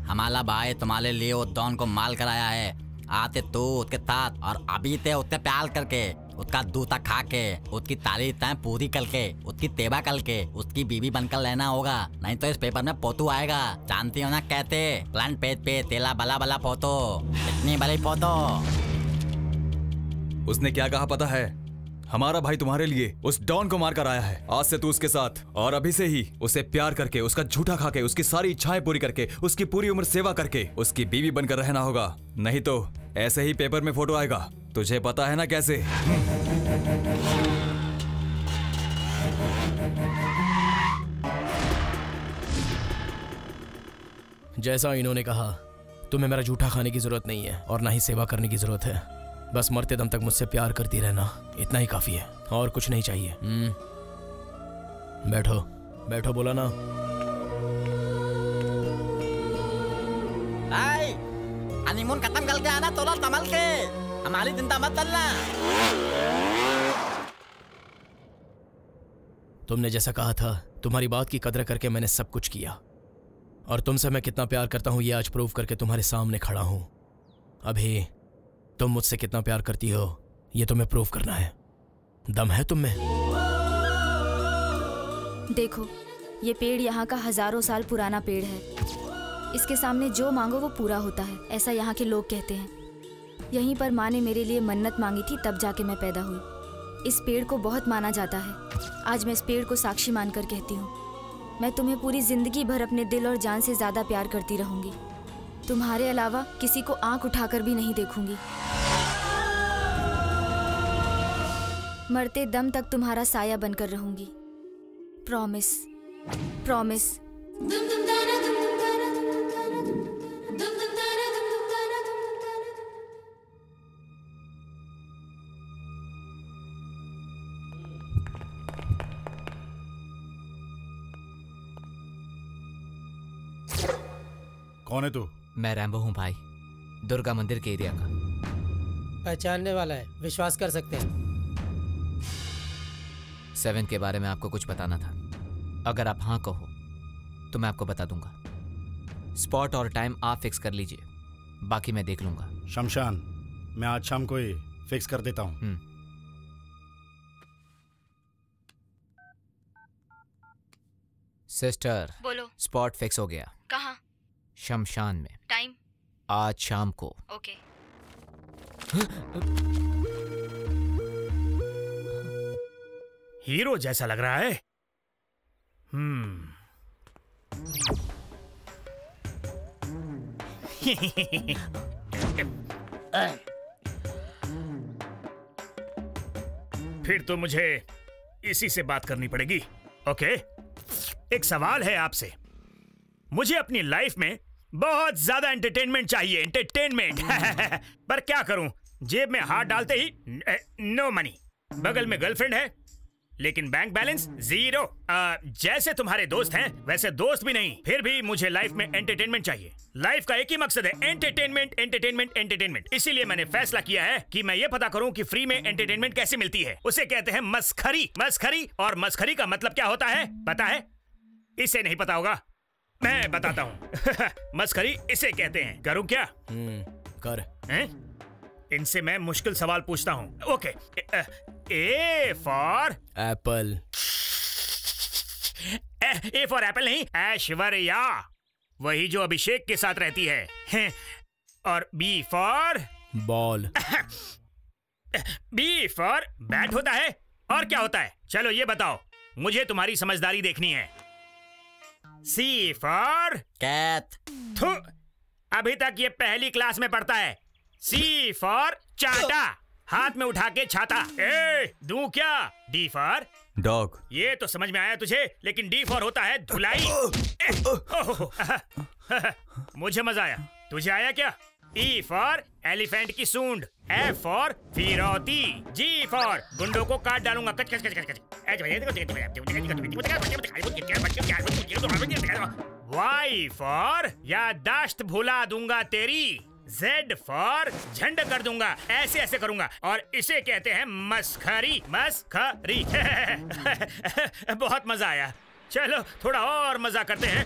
Speaker 1: हमारा भाई तुम्हारे लिए वो डॉन को माल कराया है। आते तो उसके साथ और अभी ते उससे प्यार करके, उसका दूता खा के, उसकी तारीफें पूरी करके, उसकी तेबा करके उसकी बीवी बनकर लेना होगा, नहीं तो इस पेपर में फोटो आएगा। जानती हो ना कहते फ्रंट पेज पे तेला बला बला फोटो, इतनी बड़ी फोटो।
Speaker 3: उसने क्या कहा पता है? हमारा भाई तुम्हारे लिए उस डॉन को मार कर आया है। आज से तू उसके साथ और अभी से ही उसे प्यार करके, उसका झूठा खा के, उसकी सारी इच्छाएं पूरी करके, उसकी पूरी उम्र सेवा करके उसकी बीवी बनकर रहना होगा, नहीं तो ऐसे ही पेपर में फोटो आएगा। तुझे पता है ना कैसे?
Speaker 5: जैसा इन्होंने कहा, तुम्हें मेरा झूठा खाने की जरूरत नहीं है और ना ही सेवा करने की जरूरत है। बस मरते दम तक मुझसे प्यार करती रहना, इतना ही काफी है और कुछ नहीं चाहिए। बैठो बैठो, बोला ना।
Speaker 1: हनीमून खत्म करके आना तोला संभल के, हमारी चिंता मत करना।
Speaker 5: तुमने जैसा कहा था, तुम्हारी बात की कदर करके मैंने सब कुछ किया और तुमसे मैं कितना प्यार करता हूं ये आज प्रूव करके तुम्हारे सामने खड़ा हूं। अभी तुम मुझसे कितना प्यार करती हो ये तुम्हें प्रूव करना है। दम है तुम में?
Speaker 7: देखो, ये पेड़ यहाँ का हजारों साल पुराना पेड़ है। इसके सामने जो मांगो वो पूरा होता है, ऐसा यहाँ के लोग कहते हैं। यहीं पर माँ ने मेरे लिए मन्नत मांगी थी, तब जाके मैं पैदा हुई। इस पेड़ को बहुत माना जाता है। आज मैं इस पेड़ को साक्षी मानकर कहती हूँ, मैं तुम्हें पूरी जिंदगी भर अपने दिल और जान से ज्यादा प्यार करती रहूंगी। तुम्हारे अलावा किसी को आंख उठाकर भी नहीं देखूंगी। मरते दम तक तुम्हारा साया बनकर रहूंगी। Promise, promise.
Speaker 6: कौन है तू?
Speaker 8: मैं रैम्बो हूँ भाई, दुर्गा मंदिर के एरिया का।
Speaker 14: पहचानने वाला है, विश्वास कर सकते हैं।
Speaker 8: 7 के बारे में आपको कुछ बताना था। अगर आप हाँ कहो तो मैं आपको बता दूंगा। स्पॉट और टाइम आप फिक्स कर लीजिए, बाकी मैं देख लूंगा।
Speaker 6: शमशान, मैं आज शाम को ही फिक्स कर देता हूँ।
Speaker 8: सिस्टर,
Speaker 7: बोलो।
Speaker 8: स्पॉट फिक्स हो गया।
Speaker 7: कहाँ?
Speaker 8: शमशान में।
Speaker 7: टाइम?
Speaker 8: आज शाम को।
Speaker 7: ओके।
Speaker 9: हीरो जैसा लग रहा है। फिर तो मुझे इसी से बात करनी पड़ेगी। ओके, एक सवाल है आपसे। मुझे अपनी लाइफ में बहुत ज्यादा एंटरटेनमेंट चाहिए, एंटरटेनमेंट। पर क्या करूं, जेब में हाथ डालते ही नो मनी। बगल में गर्लफ्रेंड है लेकिन बैंक बैलेंस 0। जैसे तुम्हारे दोस्त हैं वैसे दोस्त भी नहीं। फिर भी मुझे लाइफ में एंटरटेनमेंट चाहिए। लाइफ का एक ही मकसद है, एंटरटेनमेंट, एंटरटेनमेंट, एंटरटेनमेंट। इसीलिए मैंने फैसला किया है कि मैं ये पता करूं कि फ्री में एंटरटेनमेंट कैसे मिलती है। उसे कहते हैं मस्खरी। मस्खरी, और मस्खरी का मतलब क्या होता है पता है? इसे नहीं पता होगा, मैं बताता हूँ। मस्खरी इसे कहते हैं। करूँ क्या?
Speaker 5: कर।
Speaker 9: इनसे मैं मुश्किल सवाल पूछता हूँ। Okay, A for
Speaker 5: Apple.
Speaker 9: A for Apple नहीं, ऐश्वर्या, वही जो अभिषेक के साथ रहती है। और B for
Speaker 5: ball.
Speaker 9: B for bat होता है। और क्या होता है? चलो ये बताओ, मुझे तुम्हारी समझदारी देखनी है। सी फॉर
Speaker 1: कैट।
Speaker 9: अभी तक ये पहली क्लास में पढ़ता है। सी फॉर चाटा, हाथ में उठा के छाता। ए दूं क्या? D for
Speaker 3: dog.
Speaker 9: ये तो समझ में आया तुझे, लेकिन डी फॉर होता है धुलाई। मुझे मजा आया, तुझे आया क्या? ई फॉर एलिफेंट की सूंड। एफ फॉर फिरौती। जी फॉर गुंडों को काट डालूंगा। कच कच कच कच। वाई फॉर याददाश्त भुला दूंगा तेरी। Z फॉर झंड कर दूंगा, ऐसे ऐसे करूंगा। और इसे कहते हैं मस्खरी। मस्खरी। बहुत मजा आया, चलो थोड़ा और मजा करते हैं।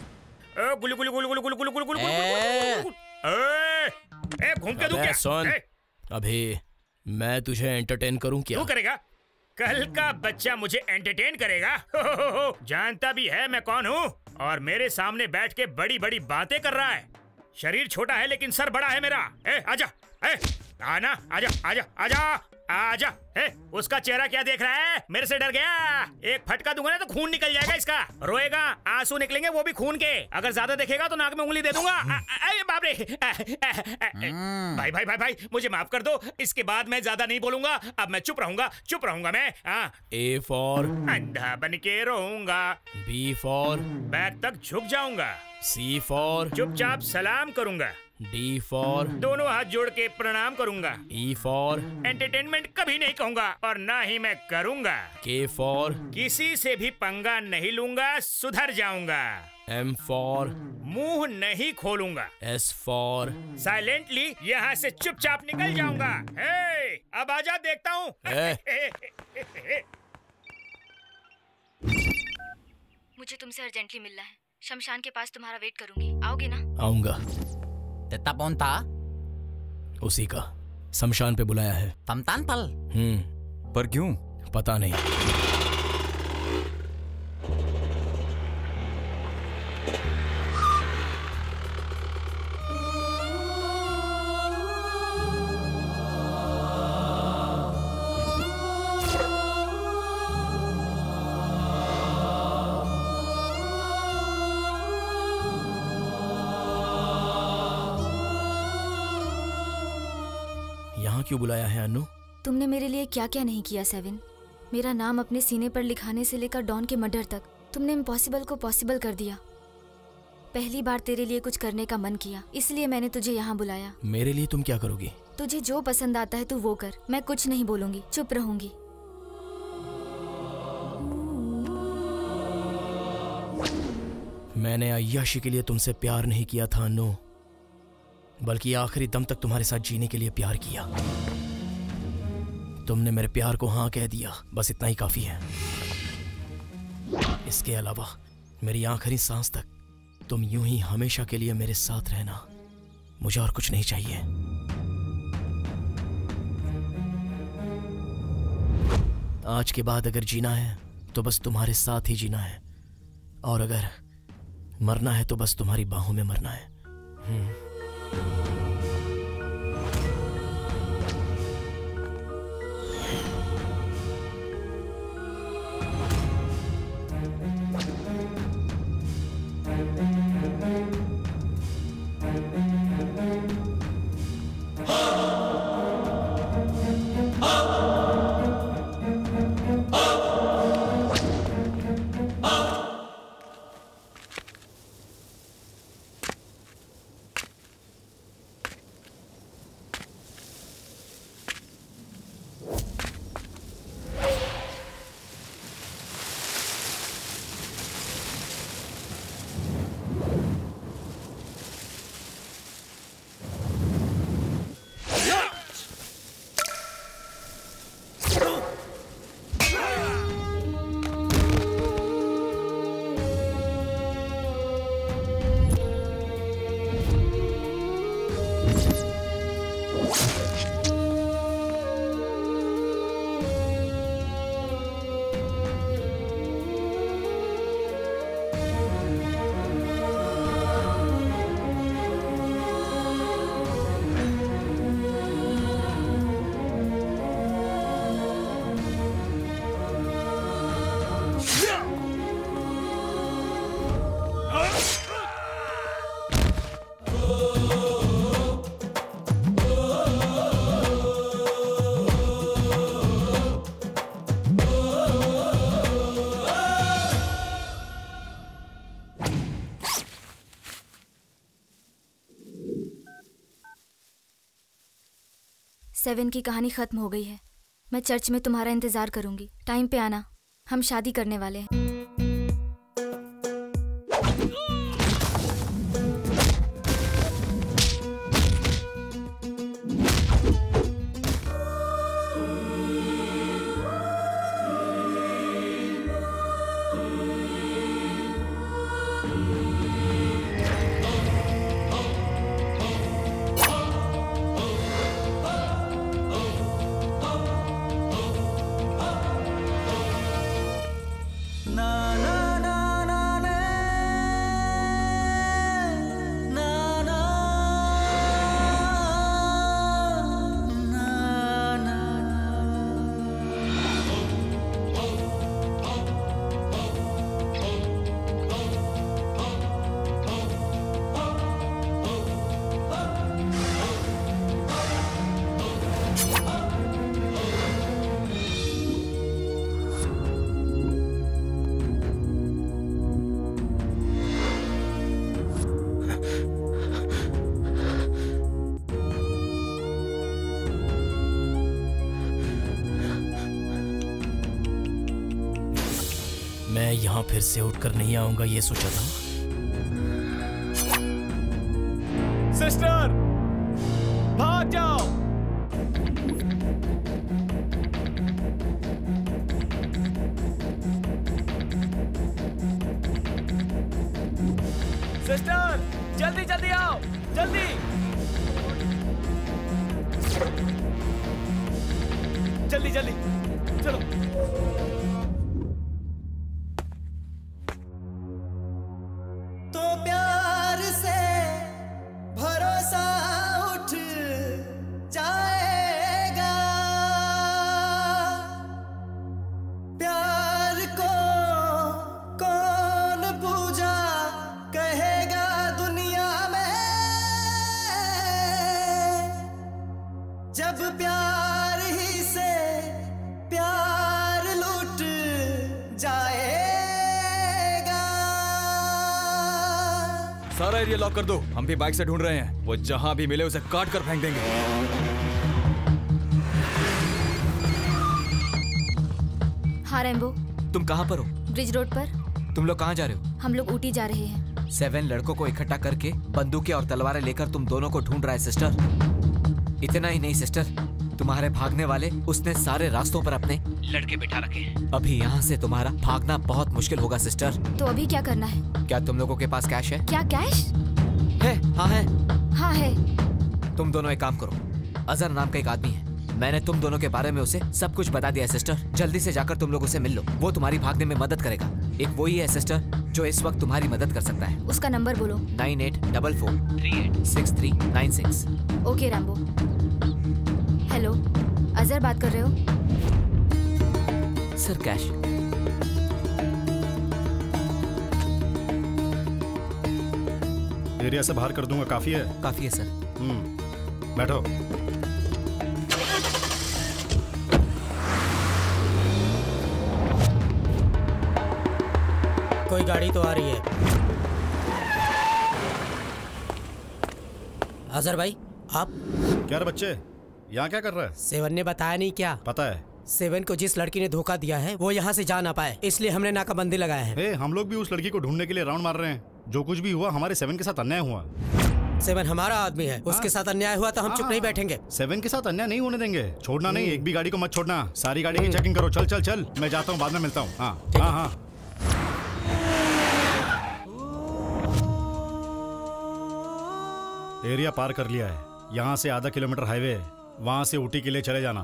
Speaker 9: गुलु गुलु गुलु गुलु गुलु गुलु गुलु गुलु। घूम के दूं क्या?
Speaker 5: सुन, अभी मैं तुझे एंटरटेन करूं क्या?
Speaker 9: तू करेगा? कल का बच्चा मुझे एंटरटेन करेगा? जानता भी है मैं कौन हूँ, और मेरे सामने बैठ के बड़ी बड़ी बातें कर रहा है। शरीर छोटा है लेकिन सर बड़ा है मेरा। आजा, आना, आजा आजा आजा आजा। उसका चेहरा क्या देख रहा है? मेरे से डर गया? एक फटका दूंगा ना तो खून निकल जाएगा इसका। रोएगा, आंसू निकलेंगे, वो भी खून के। अगर ज्यादा देखेगा तो नाक में उंगली दे दूंगा। अरे बाप रे। भाई भाई भाई भाई, मुझे माफ कर दो। इसके बाद मैं ज्यादा नहीं बोलूंगा। अब मैं चुप रहूंगा मैं।
Speaker 5: ए फॉर
Speaker 9: अंधा बन के रोऊंगा।
Speaker 5: बी फॉर
Speaker 9: बैक तक झुक जाऊंगा।
Speaker 5: सी फॉर
Speaker 9: चुपचाप सलाम करूंगा।
Speaker 5: डी फॉर
Speaker 9: दोनों हाथ जोड़ के प्रणाम करूंगा।
Speaker 5: ई फॉर
Speaker 9: एंटरटेनमेंट कभी नहीं कहूंगा, और ना ही मैं करूंगा।
Speaker 5: के फॉर
Speaker 9: किसी से भी पंगा नहीं लूंगा, सुधर जाऊंगा।
Speaker 5: एम फॉर
Speaker 9: मुंह नहीं खोलूंगा।
Speaker 5: एस फॉर
Speaker 9: साइलेंटली यहाँ से चुपचाप निकल जाऊंगा। अब आजा, देखता हूँ।
Speaker 7: मुझे तुमसे अर्जेंटली मिलना है। शमशान के पास तुम्हारा वेट करूंगी, आओगे ना?
Speaker 5: आऊंगा।
Speaker 1: तेता कौन था?
Speaker 5: उसी का, शमशान पे बुलाया है।
Speaker 1: तमतान पल।
Speaker 3: पर क्यों?
Speaker 5: पता नहीं। क्यों बुलाया है अनु?
Speaker 7: तुमने मेरे लिए क्या क्या नहीं किया 7। मेरा नाम अपने सीने पर लिखाने से लेकर डॉन के मर्डर तक तुमने इम्पॉसिबल को पॉसिबल कर दिया। पहली बार तेरे लिए कुछ करने का मन किया, इसलिए मैंने तुझे यहाँ बुलाया।
Speaker 5: मेरे लिए तुम क्या करोगी?
Speaker 7: तुझे जो पसंद आता है तू वो कर। मैं कुछ नहीं बोलूंगी, चुप रहूंगी।
Speaker 5: मैंने अय्याशी के लिए तुमसे प्यार नहीं किया था अनु। बल्कि आखिरी दम तक तुम्हारे साथ जीने के लिए प्यार किया। तुमने मेरे प्यार को हाँ कह दिया, बस इतना ही काफी है। इसके अलावा मेरी आखिरी सांस तक तुम यूं ही हमेशा के लिए मेरे साथ रहना, मुझे और कुछ नहीं चाहिए। आज के बाद अगर जीना है तो बस तुम्हारे साथ ही जीना है, और अगर मरना है तो बस तुम्हारी बाहों में मरना है।
Speaker 7: सेवन की कहानी खत्म हो गई है। मैं चर्च में तुम्हारा इंतजार करूंगी। टाइम पे आना, हम शादी करने वाले हैं।
Speaker 5: मैं यहाँ फिर से उठकर नहीं आऊंगा ये सोचा था।
Speaker 3: सिस्टर, भाग जाओ। सिस्टर, जल्दी जल्दी आओ, जल्दी। जल्दी जल्दी चलो।
Speaker 10: तो प्यार से भरोसा उठ जाएगा, प्यार को कौन पूजा कहेगा दुनिया में, जब प्यार ही से प्यार लूट जाएगा।
Speaker 3: सारा एरिया लॉक कर दो, हम भी बाइक से ढूंढ रहे हैं। वो जहां भी मिले उसे काट कर फेंक देंगे।
Speaker 7: हाँ रैम्बो,
Speaker 3: तुम कहां पर हो?
Speaker 7: ब्रिज रोड पर।
Speaker 8: तुम लोग कहाँ जा रहे हो?
Speaker 7: हम लोग ऊटी जा रहे हैं।
Speaker 8: 7 लड़कों को इकट्ठा करके बंदूकें और तलवारें लेकर तुम दोनों को ढूंढ रहा है सिस्टर। इतना ही नहीं सिस्टर, तुम्हारे भागने वाले उसने सारे रास्तों पर अपने लड़के बिठा रखे हैं। अभी यहाँ से तुम्हारा भागना बहुत मुश्किल होगा सिस्टर।
Speaker 7: तो अभी क्या करना है?
Speaker 8: क्या तुम लोगों के पास कैश है?
Speaker 7: क्या कैश
Speaker 8: है? हाँ है।
Speaker 7: हाँ है।
Speaker 8: तुम दोनों एक काम करो, अजहर नाम का एक आदमी है, मैंने तुम दोनों के बारे में उसे सब कुछ बता दिया है सिस्टर। जल्दी से जाकर तुम लोग उसे मिल लो, वो तुम्हारी भागने में मदद करेगा। एक वही है सिस्टर जो इस वक्त तुम्हारी मदद कर सकता है।
Speaker 7: उसका नंबर बोलो।
Speaker 8: 9844386396।
Speaker 7: Okay Rambo. हेलो, अजहर बात कर रहे हो?
Speaker 8: Sir cash.
Speaker 6: एरिया से बाहर कर दूंगा, काफी है?
Speaker 8: काफी है सर।
Speaker 6: बैठो।
Speaker 14: कोई गाड़ी तो आ रही है। अजहर भाई, आप?
Speaker 6: क्या रे बच्चे, यहाँ क्या कर रहा है?
Speaker 14: 7 ने बताया नहीं क्या?
Speaker 6: पता है।
Speaker 14: 7 को जिस लड़की ने धोखा दिया है वो यहाँ से जा ना पाए, इसलिए हमने नाकाबंदी लगाया है।
Speaker 6: हम लोग भी उस लड़की को ढूंढने के लिए राउंड मार रहे हैं। जो कुछ भी हुआ हमारे 7 के साथ अन्याय हुआ।
Speaker 14: 7 हमारा आदमी है, उसके साथ अन्याय हुआ तो हम चुप नहीं बैठेंगे।
Speaker 6: 7 के साथ अन्याय नहीं होने देंगे। छोड़ना नहीं, एक भी गाड़ी को मत छोड़ना। सारी गाड़ी की चेकिंग करो। चल चल चल, मैं जाता हूँ, बाद में मिलता हूँ। हाँ हाँ हाँ। एरिया पार कर लिया है, यहाँ से आधा किलोमीटर हाईवे है, वहाँ से ऊटी के लिए चले जाना।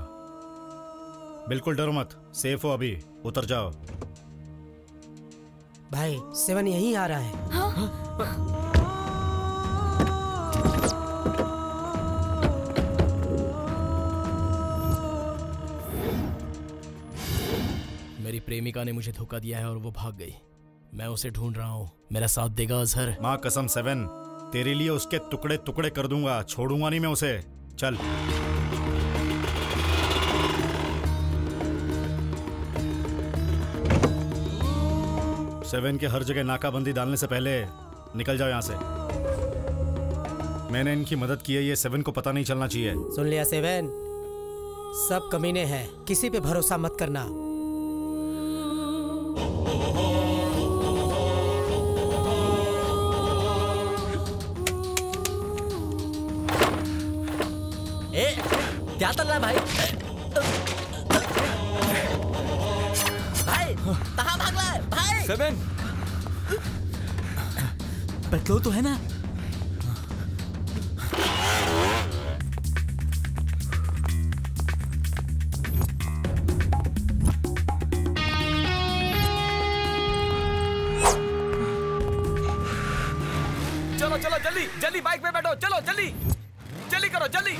Speaker 6: बिल्कुल डरो मत, सेफ हो, अभी उतर जाओ।
Speaker 14: भाई 7 यहीं आ रहा है।
Speaker 7: हाँ?
Speaker 5: मेरी प्रेमिका ने मुझे धोखा दिया है और वो भाग गई। मैं उसे ढूंढ रहा हूँ, मेरा साथ देगा अजहर?
Speaker 6: माँ कसम 7, तेरे लिए उसके टुकड़े टुकड़े कर दूंगा, छोड़ूंगा नहीं मैं उसे। चल। सेवन के हर जगह नाकाबंदी डालने से पहले निकल जाओ यहाँ से। मैंने इनकी मदद की है, ये 7 को पता नहीं चलना चाहिए।
Speaker 14: सुन लिया 7, सब कमीने हैं, किसी पे भरोसा मत करना।
Speaker 12: क्या चल रहा है भाई? भाई कहाँ भाग रहा है भाई?
Speaker 3: 7
Speaker 12: पेट्रोल तो है ना?
Speaker 3: चलो चलो जल्दी जल्दी, बाइक पे बैठो, चलो जल्दी जल्दी करो, जल्दी।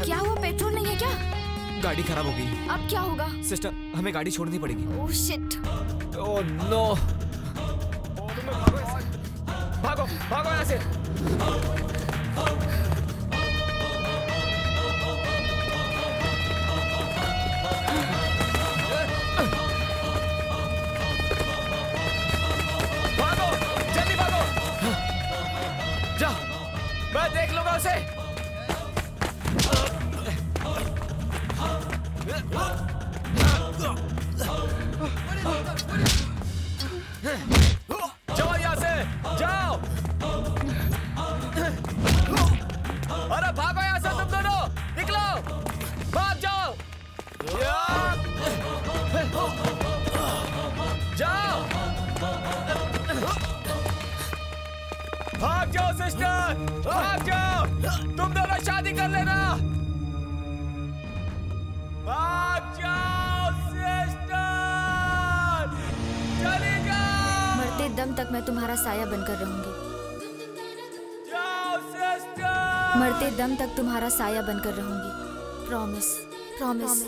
Speaker 7: क्या हुआ? पेट्रोल नहीं है क्या?
Speaker 8: गाड़ी खराब हो गई।
Speaker 7: अब क्या होगा?
Speaker 8: सिस्टर, हमें गाड़ी छोड़नी पड़ेगी।
Speaker 7: Oh shit.
Speaker 8: Oh no.
Speaker 3: भागो भागो यहाँ से। भागो जल्दी भागो। जा, मैं देख लूंगा उसे। जाओ यहाँ से, जाओ। अरे भागो यहाँ से तुम दोनों, निकलो, भाग जाओ। जाओ, भाग जाओ सिस्टर, भाग जाओ। तुम दोनों शादी कर लेना। भाग जाओ सिस्टर, चली जाओ।
Speaker 7: मरते दम तक मैं तुम्हारा साया बनकर रहूंगी।
Speaker 3: जाओ सिस्टर।
Speaker 7: मरते दम तक तुम्हारा साया बनकर रहूंगी। Promise, promise.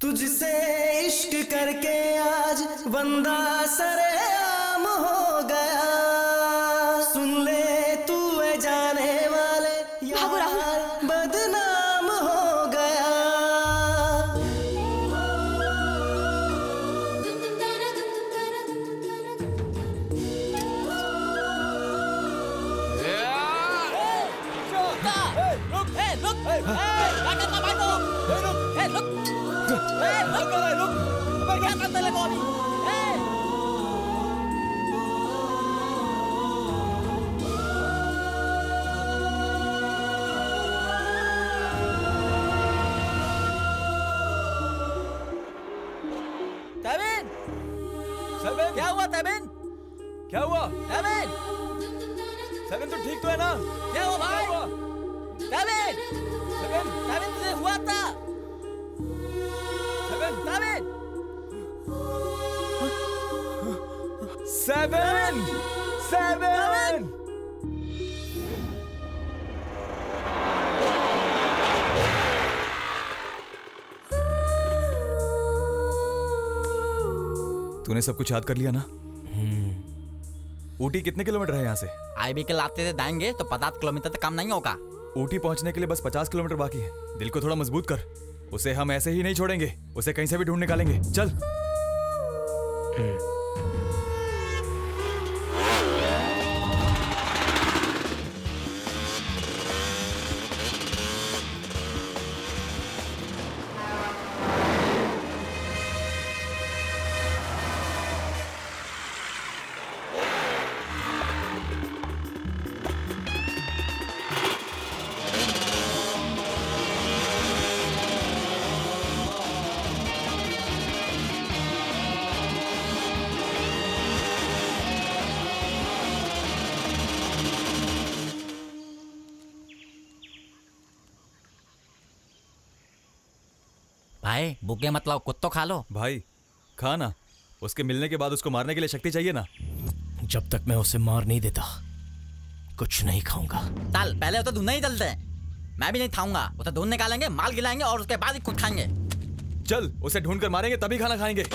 Speaker 16: तुझसे इश्क करके आज बंदा सरेआम हो गया। सुन ले तू है जाने वाले यार बदनाम हो गया।
Speaker 1: क्या हुआ तबिन?
Speaker 3: क्या हुआ
Speaker 1: तबिन?
Speaker 3: सेवन तो ठीक तो है ना?
Speaker 1: क्या हुआ भाई? तबिन? तबिन तुझे हुआ था? तबिन?
Speaker 3: सेवन! सेवन! तूने सब कुछ याद कर लिया ना? ऊटी कितने किलोमीटर है यहाँ से?
Speaker 1: आईबी के लाते से जाएंगे तो 50 किलोमीटर तक कम नहीं होगा।
Speaker 3: ऊटी पहुंचने के लिए बस 50 किलोमीटर बाकी है। दिल को थोड़ा मजबूत कर, उसे हम ऐसे ही नहीं छोड़ेंगे, उसे कहीं से भी ढूंढ निकालेंगे। चल।
Speaker 1: भाई भूखे मतलब कुछ तो खा लो।
Speaker 3: भाई खा ना, उसके मिलने के बाद उसको मारने के लिए शक्ति चाहिए ना।
Speaker 5: जब तक मैं उसे मार नहीं देता कुछ नहीं खाऊंगा।
Speaker 1: चल पहले तो ढूंढने ही चलते हैं। मैं भी नहीं खाऊंगा, उसे ढूंढ निकालेंगे, माल गिलाएंगे और उसके बाद ही खुद खाएंगे।
Speaker 3: चल उसे ढूंढ कर मारेंगे तभी खाना खाएंगे।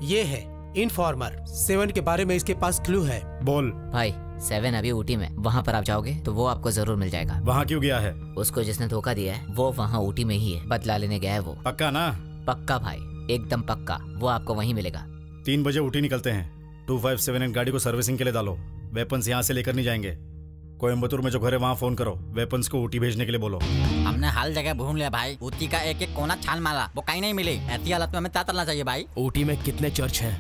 Speaker 14: ये है इनफॉर्मर। 7 के बारे में इसके पास क्लू है।
Speaker 6: बोल
Speaker 8: भाई। 7 अभी ऊटी में, वहाँ पर आप जाओगे तो वो आपको जरूर मिल जाएगा।
Speaker 6: वहाँ क्यों गया है?
Speaker 8: उसको जिसने धोखा दिया है वो वहाँ ऊटी में ही है, बदला लेने गया है वो।
Speaker 6: पक्का ना?
Speaker 8: पक्का भाई, एकदम पक्का, वो आपको वहीं मिलेगा।
Speaker 6: 3 बजे ऊटी निकलते हैं। 2578 गाड़ी को सर्विसिंग के लिए डालो। वेपन्स यहाँ से लेकर नहीं जाएंगे। कोयम्बतूर में जो घर है वहाँ फोन करो, वेपन्स को ऊटी भेजने के लिए बोलो।
Speaker 1: हमने हर जगह ढूंढ लिया भाई, ऊटी का एक एक कोना छान मारा, वो कहीं नहीं मिली। ऐसी हालत में हमें क्या करना चाहिए भाई?
Speaker 5: ऊटी में कितने चर्च हैं?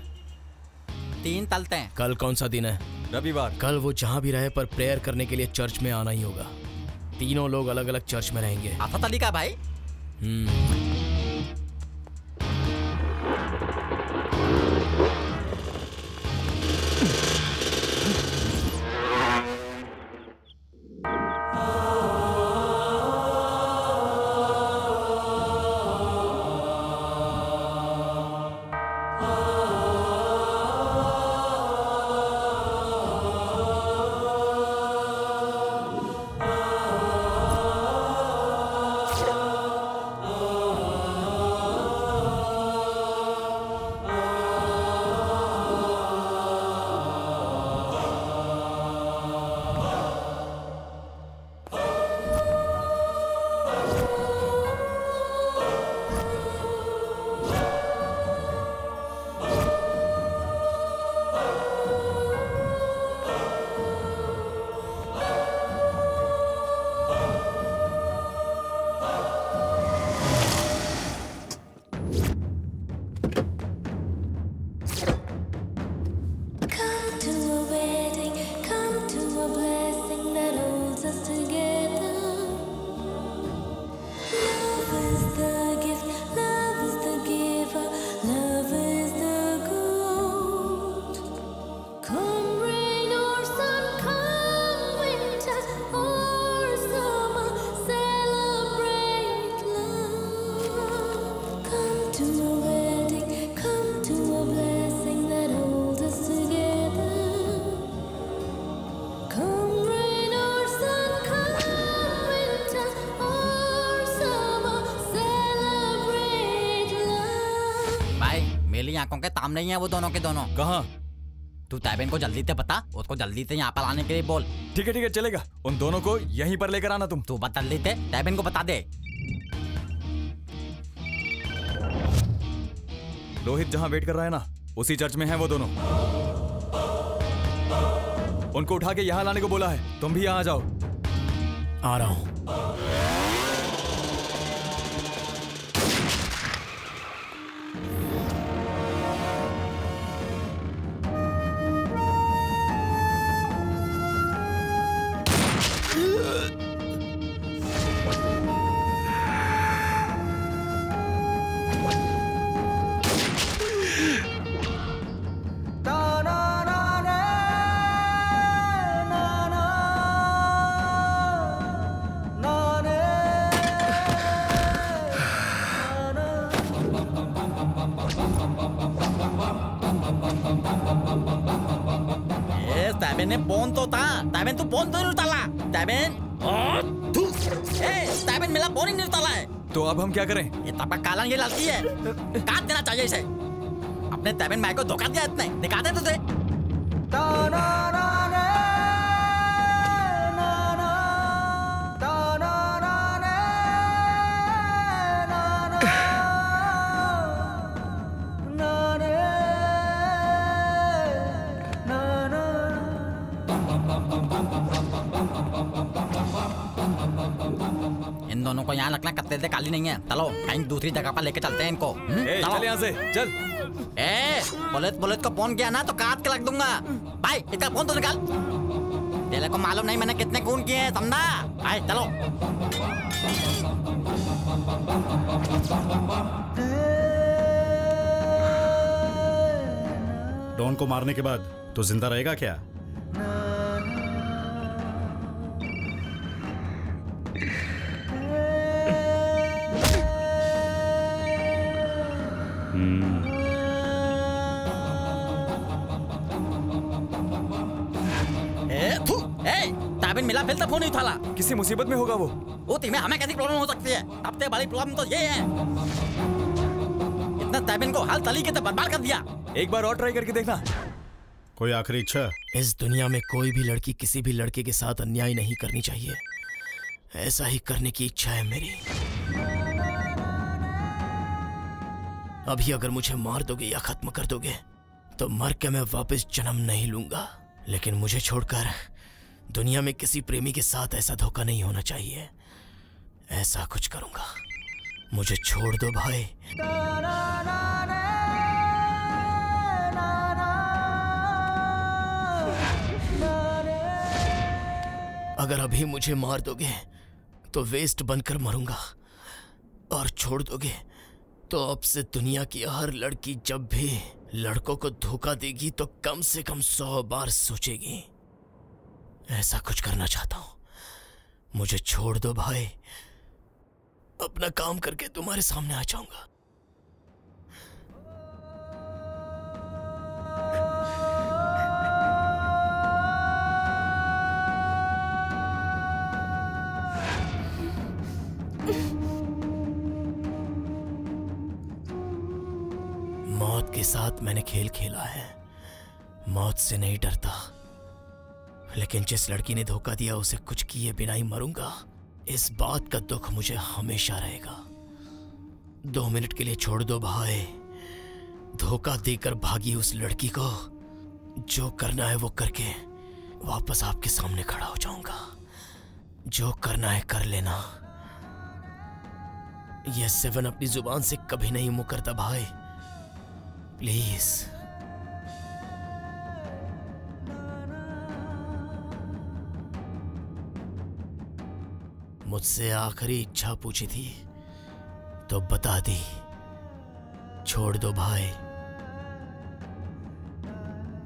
Speaker 1: 3 तलते हैं।
Speaker 5: कल कौन सा दिन है?
Speaker 3: रविवार।
Speaker 5: कल वो जहाँ भी रहे पर प्रेयर करने के लिए चर्च में आना ही होगा। तीनों लोग अलग अलग चर्च में रहेंगे।
Speaker 1: आफत अली का भाई? तुम्हारी आंखों के सामने ही है वो दोनों के दोनों।
Speaker 3: कहाँ?
Speaker 1: तू तैबेन को जल्दी से बता, उसको जल्दी से यहाँ पर आने के लिए बोल।
Speaker 3: ठीक है चलेगा। उन दोनों को यहीं पर लेकर आना तुम।
Speaker 1: तू बता जल्दी से, तैबेन को बता दे।
Speaker 3: रोहित जहाँ वेट कर रहा है ना, उसी चर्च में हैं वो दोनों। उनको उठा के यहाँ लाने को बोला है। तुम भी यहाँ आ जाओ।
Speaker 5: आ रहा हूँ।
Speaker 1: तैबेन ने फोन तो था। तैबेन तू फोन तो नहीं उतारा। तैबेन तैबेन मेरा फोन ही नहीं उतारा है।
Speaker 3: तो अब हम क्या करें?
Speaker 1: ये तबका काला ये लड़की है, काट देना चाहिए इसे। अपने तैबेन भाई को धोखा दिया इतने, दिखा दे तुझे। इन दोनों को यहाँ रखना कत्ते से काली नहीं है। चलो कहीं दूसरी जगह पर लेके चलते हैं इनको।
Speaker 3: चल यहाँ से चल।
Speaker 1: पुलिस को फोन किया ना तो काट के रख दूंगा। भाई इसका फोन तो निकाल। तेरे को मालूम नहीं मैंने कितने खून किए हैं, समझा? भाई चलो।
Speaker 6: डॉन को मारने के बाद तो जिंदा रहेगा क्या?
Speaker 1: तैबेन मिला फिर तो फोन नहीं उठाला।
Speaker 3: किसी मुसीबत में होगा वो।
Speaker 1: में हमें कैसी प्रॉब्लम हो सकती है? सबसे बड़ी प्रॉब्लम तो ये है, इतना तैबेन को हर तरीके से बर्बाद कर दिया।
Speaker 3: एक बार और ट्राई करके देखना।
Speaker 6: कोई आखिरी इच्छा?
Speaker 5: इस दुनिया में कोई भी लड़की किसी भी लड़के के साथ अन्याय नहीं करनी चाहिए। ऐसा ही करने की इच्छा है मेरी। अभी अगर मुझे मार दोगे या खत्म कर दोगे तो मर के मैं वापस जन्म नहीं लूंगा, लेकिन मुझे छोड़कर दुनिया में किसी प्रेमी के साथ ऐसा धोखा नहीं होना चाहिए। ऐसा कुछ करूंगा। मुझे छोड़ दो भाई। अगर अभी मुझे मार दोगे तो वेस्ट बनकर मरूंगा, और छोड़ दोगे तो अब से दुनिया की हर लड़की जब भी लड़कों को धोखा देगी तो कम से कम 100 बार सोचेगी। ऐसा कुछ करना चाहता हूं। मुझे छोड़ दो भाई, अपना काम करके तुम्हारे सामने आ जाऊंगा। मौत के साथ मैंने खेल खेला है। मौत से नहीं डरता, लेकिन जिस लड़की ने धोखा दिया उसे कुछ किए बिना ही मरूंगा। इस बात का दुख मुझे हमेशा रहेगा। 2 मिनट के लिए छोड़ दो भाई। धोखा देकर भागी उस लड़की को जो करना है वो करके वापस आपके सामने खड़ा हो जाऊंगा। जो करना है कर लेना। ये 7 अपनी जुबान से कभी नहीं मुकरता भाई, प्लीज। मुझसे आखिरी इच्छा पूछी थी तो बता दी। छोड़ दो भाई,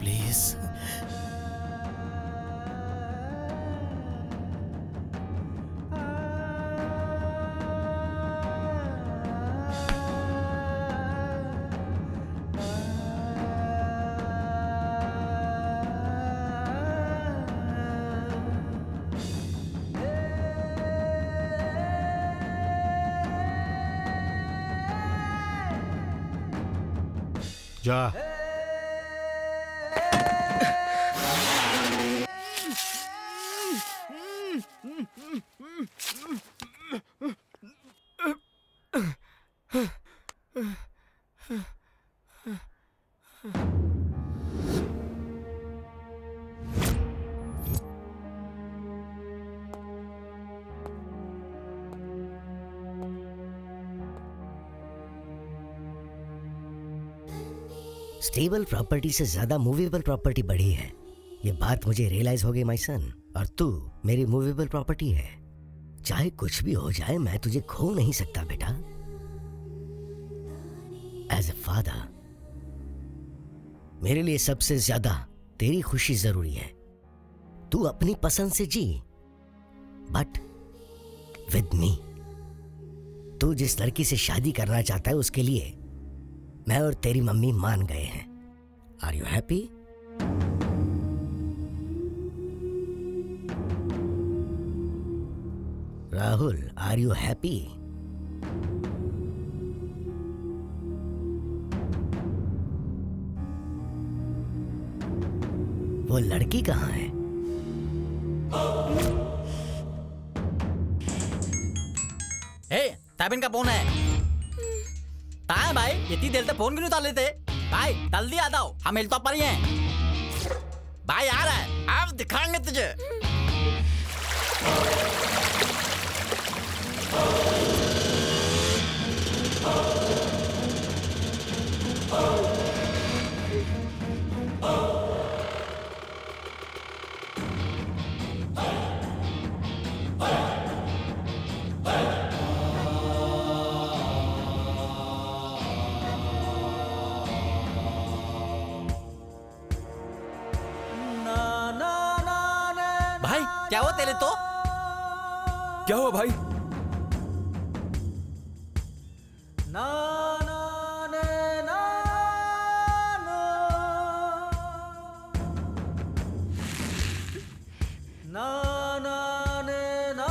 Speaker 5: प्लीज।
Speaker 6: जा।
Speaker 15: स्टेबल प्रॉपर्टी से ज्यादा मूवेबल प्रॉपर्टी बढ़ी है, ये बात मुझे रियलाइज हो गई माय सन। और तू मेरी मूवेबल प्रॉपर्टी है। चाहे कुछ भी हो जाए मैं तुझे खो नहीं सकता बेटा। एज ए फादर मेरे लिए सबसे ज्यादा तेरी खुशी जरूरी है। तू अपनी पसंद से जी, बट विद मी। तू जिस लड़की से शादी करना चाहता है उसके लिए मैं और तेरी मम्मी मान गए हैं। Are you happy? Rahul, are you happy? वो लड़की कहाँ है?
Speaker 1: ताबिन का फोन है। कहाँ है भाई? इतनी देर तक फोन क्यों नहीं उतार लेते? भाई जल्दी आ जाओ, हम हिल तो पर ही हैं। भाई आ रहा है, अब दिखाएंगे तुझे। क्या हुआ तेरे तो?
Speaker 3: क्या हुआ भाई?
Speaker 16: ना ना ने ना ना ना ने ना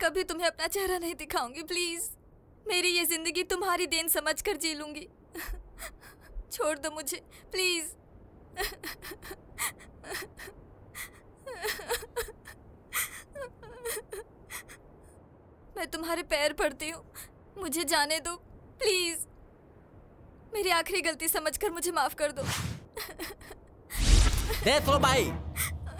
Speaker 7: कभी तुम्हें अपना चेहरा नहीं दिखाऊंगी। प्लीज मेरी ये जिंदगी तुम्हारी देन समझकर जी लूंगी। छोड़ दो मुझे प्लीज। मैं तुम्हारे पैर पड़ती हूँ, मुझे जाने दो प्लीज। मेरी आखिरी गलती समझकर मुझे माफ कर दो।
Speaker 1: देख लो भाई,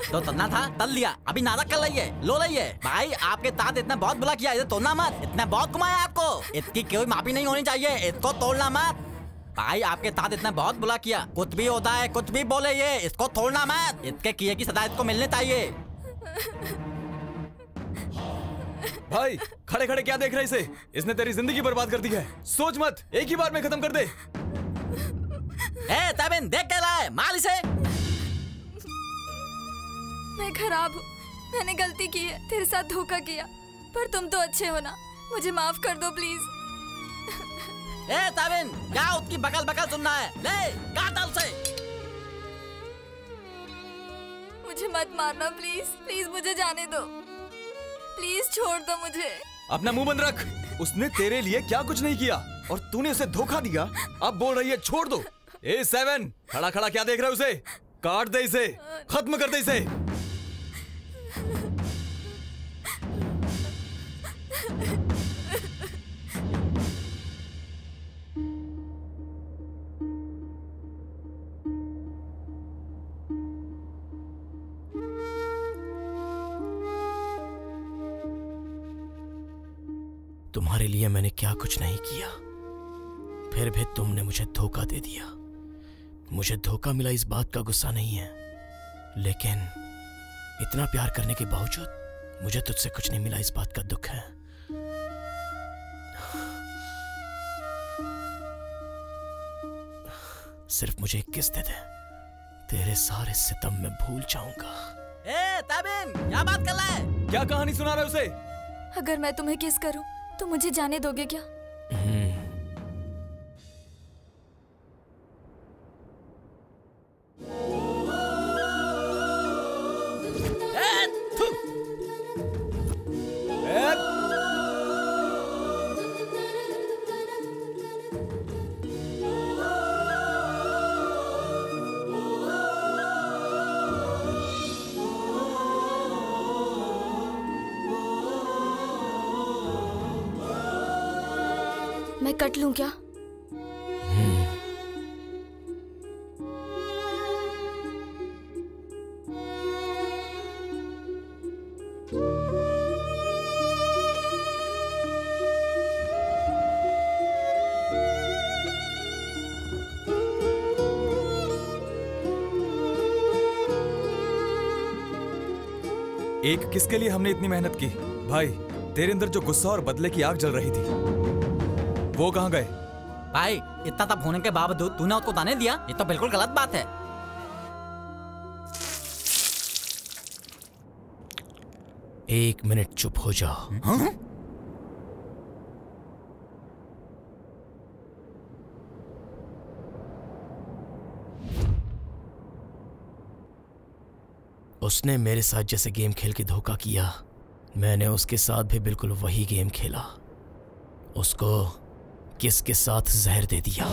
Speaker 1: तो तन्ना था तल लिया, अभी नाटक कर रही है, लो रही है। भाई आपके साथ इतना बहुत बुला किया, इधर तोड़ना मत। इतना बहुत घुमाया आपको, इसकी कोई माफी नहीं होनी चाहिए। इसको तोड़ना मत भाई, आपके साथ इतना बहुत बुला किया। कुछ भी होता है, कुछ भी बोले ये, इसको तोड़ना मत। इसके किए की सजा इसको मिलनी चाहिए।
Speaker 3: भाई खड़े खड़े क्या देख रहे इसे? इसने तेरी जिंदगी बर्बाद कर दी है। सोच मत, एक ही बार में खत्म कर दे।
Speaker 1: ताबिन देख क्या रहा है, मार इसे।
Speaker 7: मैं खराब हूँ, मैंने गलती की है, तेरे साथ धोखा किया, पर तुम तो अच्छे हो ना, मुझे माफ कर दो प्लीज।
Speaker 1: ताबिन क्या उसकी बकल बकल सुनना है, ले काट उसे।
Speaker 7: मुझे मत मारना प्लीज, प्लीज मुझे जाने दो, प्लीज छोड़ दो मुझे।
Speaker 3: अपना मुंह बंद रख। उसने तेरे लिए क्या कुछ नहीं किया और तूने उसे धोखा दिया, अब बोल रही है छोड़ दो। A7 खड़ा खड़ा क्या देख रहा है उसे? काट दे इसे, खत्म कर दे इसे।
Speaker 5: तुम्हारे लिए मैंने क्या कुछ नहीं किया, फिर भी तुमने मुझे धोखा दे दिया। मुझे धोखा मिला इस बात का गुस्सा नहीं है, लेकिन इतना प्यार करने के बावजूद मुझे तुझसे कुछ नहीं मिला, इस बात का दुख है। सिर्फ मुझे एक किस दे दे, तेरे सारे सितम में भूल जाऊंगा।
Speaker 1: ए ताबिन, क्या बात कर रहा है?
Speaker 3: क्या कहानी सुना रहे उसे?
Speaker 7: अगर मैं तुम्हें किस करूं तो मुझे जाने दोगे क्या? मैं कट लूं क्या?
Speaker 3: एक किसके लिए हमने इतनी मेहनत की? भाई, तेरे अंदर जो गुस्सा और बदले की आग जल रही थी, वो कहाँ गए?
Speaker 1: भाई, इतना तब होने के बावजूद तूने उसको ताने दिया, ये तो बिल्कुल गलत बात है।
Speaker 5: एक मिनट चुप हो जाओ।
Speaker 1: हाँ?
Speaker 5: उसने मेरे साथ जैसे गेम खेल के धोखा किया, मैंने उसके साथ भी बिल्कुल वही गेम खेला। उसको किसके साथ जहर दे दिया।